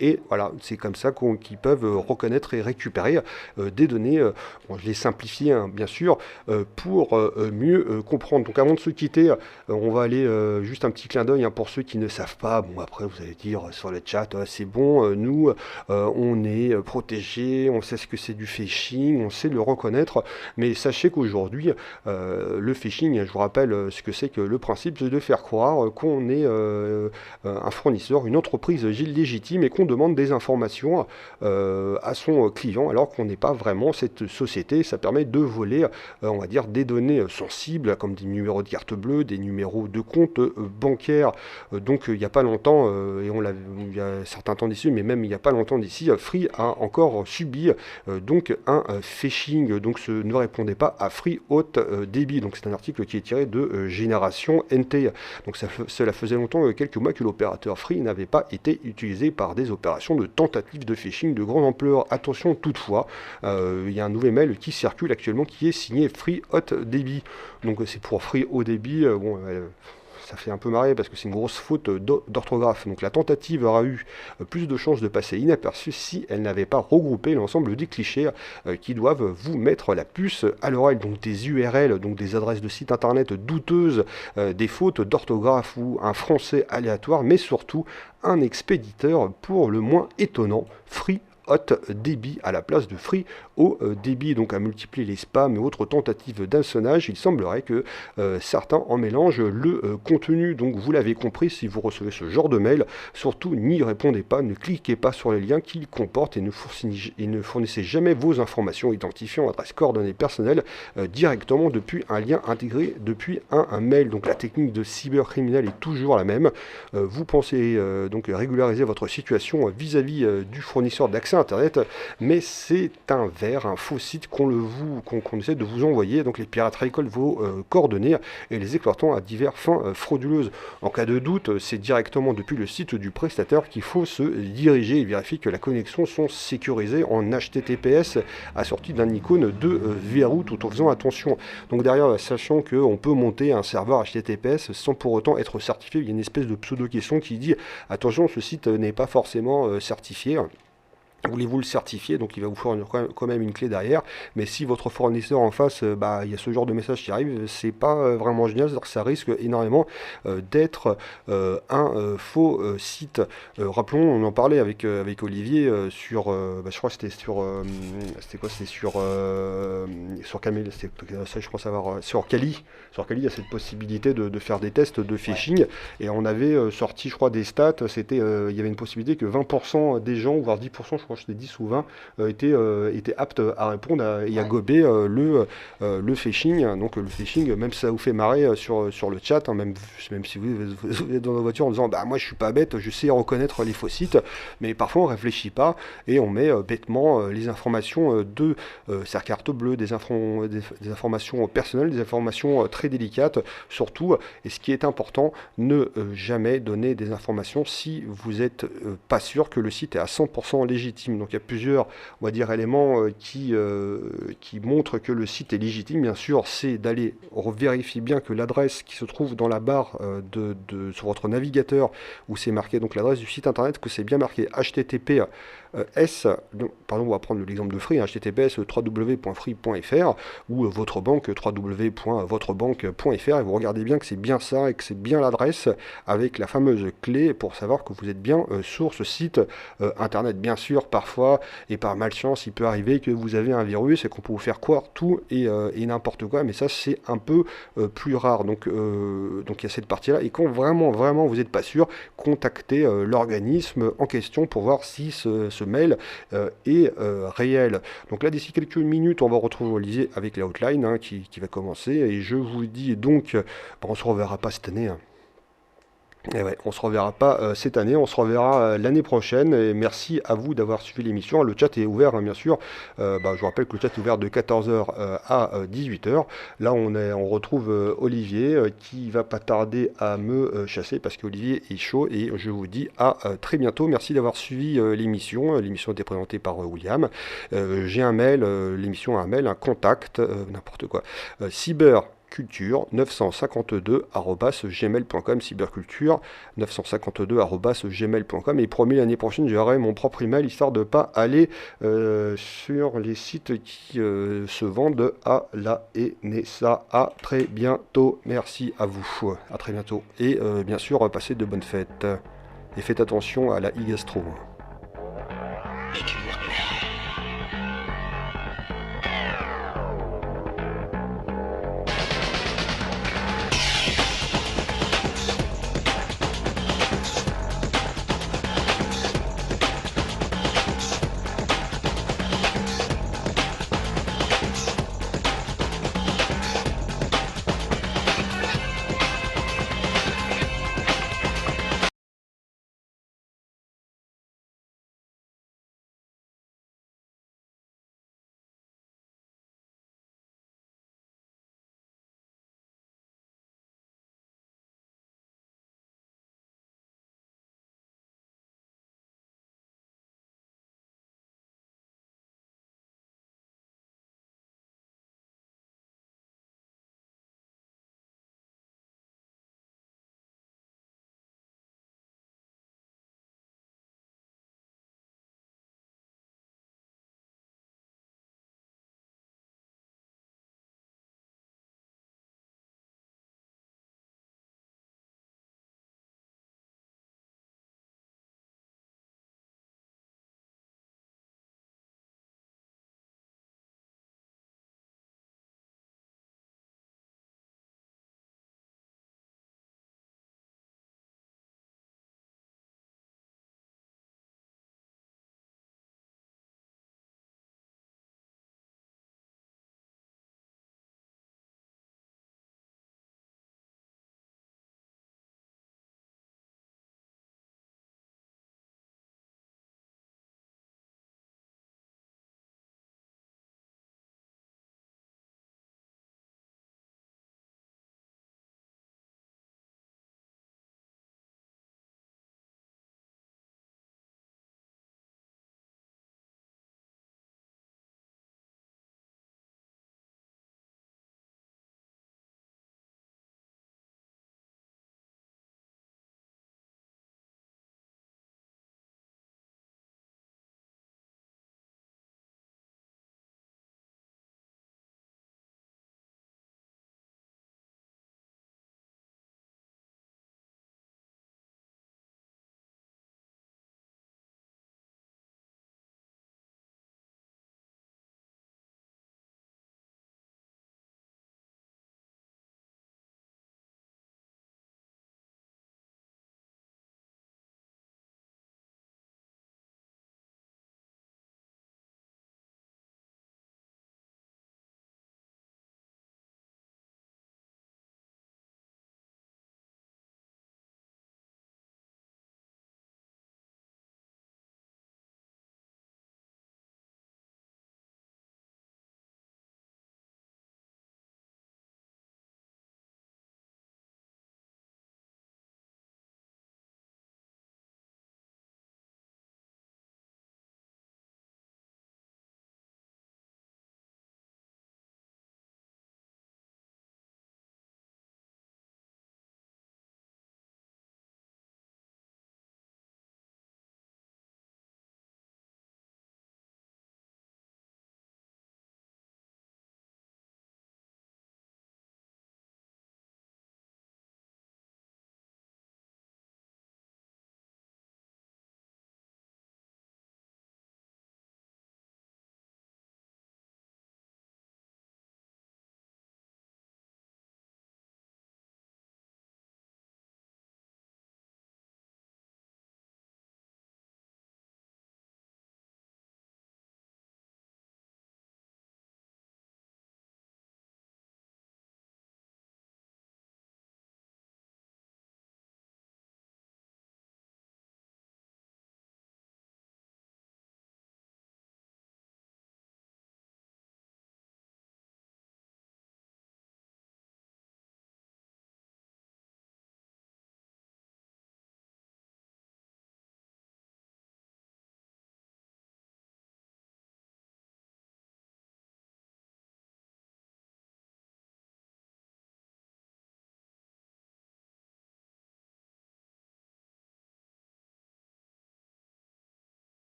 et voilà, c'est comme ça qu'ils peuvent reconnaître et récupérer des données. Bon, je les simplifie bien sûr pour mieux comprendre. Donc avant de se quitter, on va aller juste un petit clin d'œil pour ceux qui ne savent pas. Bon, après vous allez dire sur le chat, c'est bon, nous on est protégés, on sait ce que c'est du phishing, on sait le reconnaître, mais sachez qu'aujourd'hui le phishing, je vous rappelle ce que c'est que le principe, c'est de faire croire qu'on est un fournisseur, une entreprise légitime et qu'on demande des informations à son client alors qu'on n'est pas vraiment cette société. Ça permet de voler, on va dire, des données sensibles comme des numéros de carte bleue, des numéros de compte bancaire. Donc il n'y a pas longtemps, et il y a certains temps d'ici, mais même il n'y a pas longtemps d'ici, Free a encore subi donc un phishing. Donc ne répondez pas à Free haute débit. Donc c'est un article qui est tiré de Génération NT. Donc cela faisait longtemps, quelques mois, que l'opérateur Free n'avait pas été utilisé par des opérations de tentatives de phishing de grande ampleur. Attention toutefois, il y a un nouvel mail qui circule actuellement qui est signé Free Hot Débit. Donc c'est pour Free Haut Débit. Ça fait un peu marrer parce que c'est une grosse faute d'orthographe. Donc la tentative aura eu plus de chances de passer inaperçue si elle n'avait pas regroupé l'ensemble des clichés qui doivent vous mettre la puce à l'oreille. Donc des URL, donc des adresses de sites internet douteuses, des fautes d'orthographe ou un français aléatoire, mais surtout un expéditeur pour le moins étonnant, Free Hot Débit à la place de Free Haut Débit, donc à multiplier les spams et autres tentatives d'hameçonnage. Il semblerait que certains en mélangent le contenu. Donc vous l'avez compris, si vous recevez ce genre de mail, surtout n'y répondez pas, ne cliquez pas sur les liens qu'ils comportent et ne fournissez jamais vos informations, identifiant, adresse, coordonnées personnelles directement depuis un lien intégré depuis un mail. Donc la technique de cybercriminel est toujours la même. Vous pensez donc régulariser votre situation vis-à-vis du fournisseur d'accès Internet, mais c'est un faux site qu'on essaie de vous envoyer. Donc les pirates récoltent vos coordonnées et les exploitant à diverses fins frauduleuses. En cas de doute, c'est directement depuis le site du prestataire qu'il faut se diriger et vérifier que la connexion sont sécurisées en HTTPS assorti d'un icône de verrou, tout en faisant attention. Donc derrière, sachant qu'on peut monter un serveur HTTPS sans pour autant être certifié, il y a une espèce de pseudo-question qui dit attention, ce site n'est pas forcément certifié. Voulez-vous le certifier? Donc il va vous fournir quand même une clé derrière, mais si votre fournisseur en face, il y a ce genre de message qui arrive, c'est pas vraiment génial, c'est-à-dire que ça risque énormément d'être un faux site. Rappelons, on en parlait avec Olivier sur, je crois que c'était sur Camille, ça je crois savoir, sur Kali. Sur Kali, il y a cette possibilité de faire des tests de phishing, et on avait sorti, je crois, des stats, il y avait une possibilité que 20% des gens, voire 10%, je crois, je t'ai 10 ou 20, étaient aptes à répondre et à gober le phishing. Donc le phishing, même si ça vous fait marrer sur le chat, même si vous êtes dans la voiture en disant moi je suis pas bête, je sais reconnaître les faux sites, mais parfois on réfléchit pas et on met bêtement les informations de sa carte bleue, des informations personnelles, des informations très délicates, surtout, et ce qui est important, ne jamais donner des informations si vous n'êtes pas sûr que le site est à 100% légitime. Donc il y a plusieurs, on va dire, éléments qui montrent que le site est légitime. Bien sûr, c'est d'aller vérifier bien que l'adresse qui se trouve dans la barre sur votre navigateur où c'est marqué donc l'adresse du site internet, que c'est bien marqué HTTPS, pardon, on va prendre l'exemple de Free, HTTPS www.free.fr ou votre banque www.votrebanque.fr, et vous regardez bien que c'est bien ça et que c'est bien l'adresse avec la fameuse clé pour savoir que vous êtes bien sur ce site internet. Bien sûr, parfois et par malchance, il peut arriver que vous avez un virus et qu'on peut vous faire croire tout et n'importe quoi, mais ça c'est un peu plus rare. Donc il y a cette partie-là, et quand vraiment vous n'êtes pas sûr, contactez l'organisme en question pour voir si ce mail est réel. Donc là, d'ici quelques minutes, on va retrouver Olivier avec la hotline qui va commencer, et je vous dis donc, on se reverra pas cette année. Et ouais, on se reverra pas cette année, on se reverra l'année prochaine. Et merci à vous d'avoir suivi l'émission. Le chat est ouvert, hein, bien sûr. Je vous rappelle que le chat est ouvert de 14h à 18h. Là, on retrouve Olivier qui va pas tarder à me chasser parce qu'Olivier est chaud. Et je vous dis à très bientôt. Merci d'avoir suivi l'émission. L'émission a été présentée par William. J'ai un mail, l'émission a un mail, un contact, n'importe quoi. Cyberculture 952@gmail.com, cyberculture 952@gmail.com, et promis, l'année prochaine j'aurai mon propre email histoire de ne pas aller sur les sites qui se vendent à la NSA. À très bientôt, merci à vous, à très bientôt, et bien sûr passez de bonnes fêtes et faites attention à la e-gastro.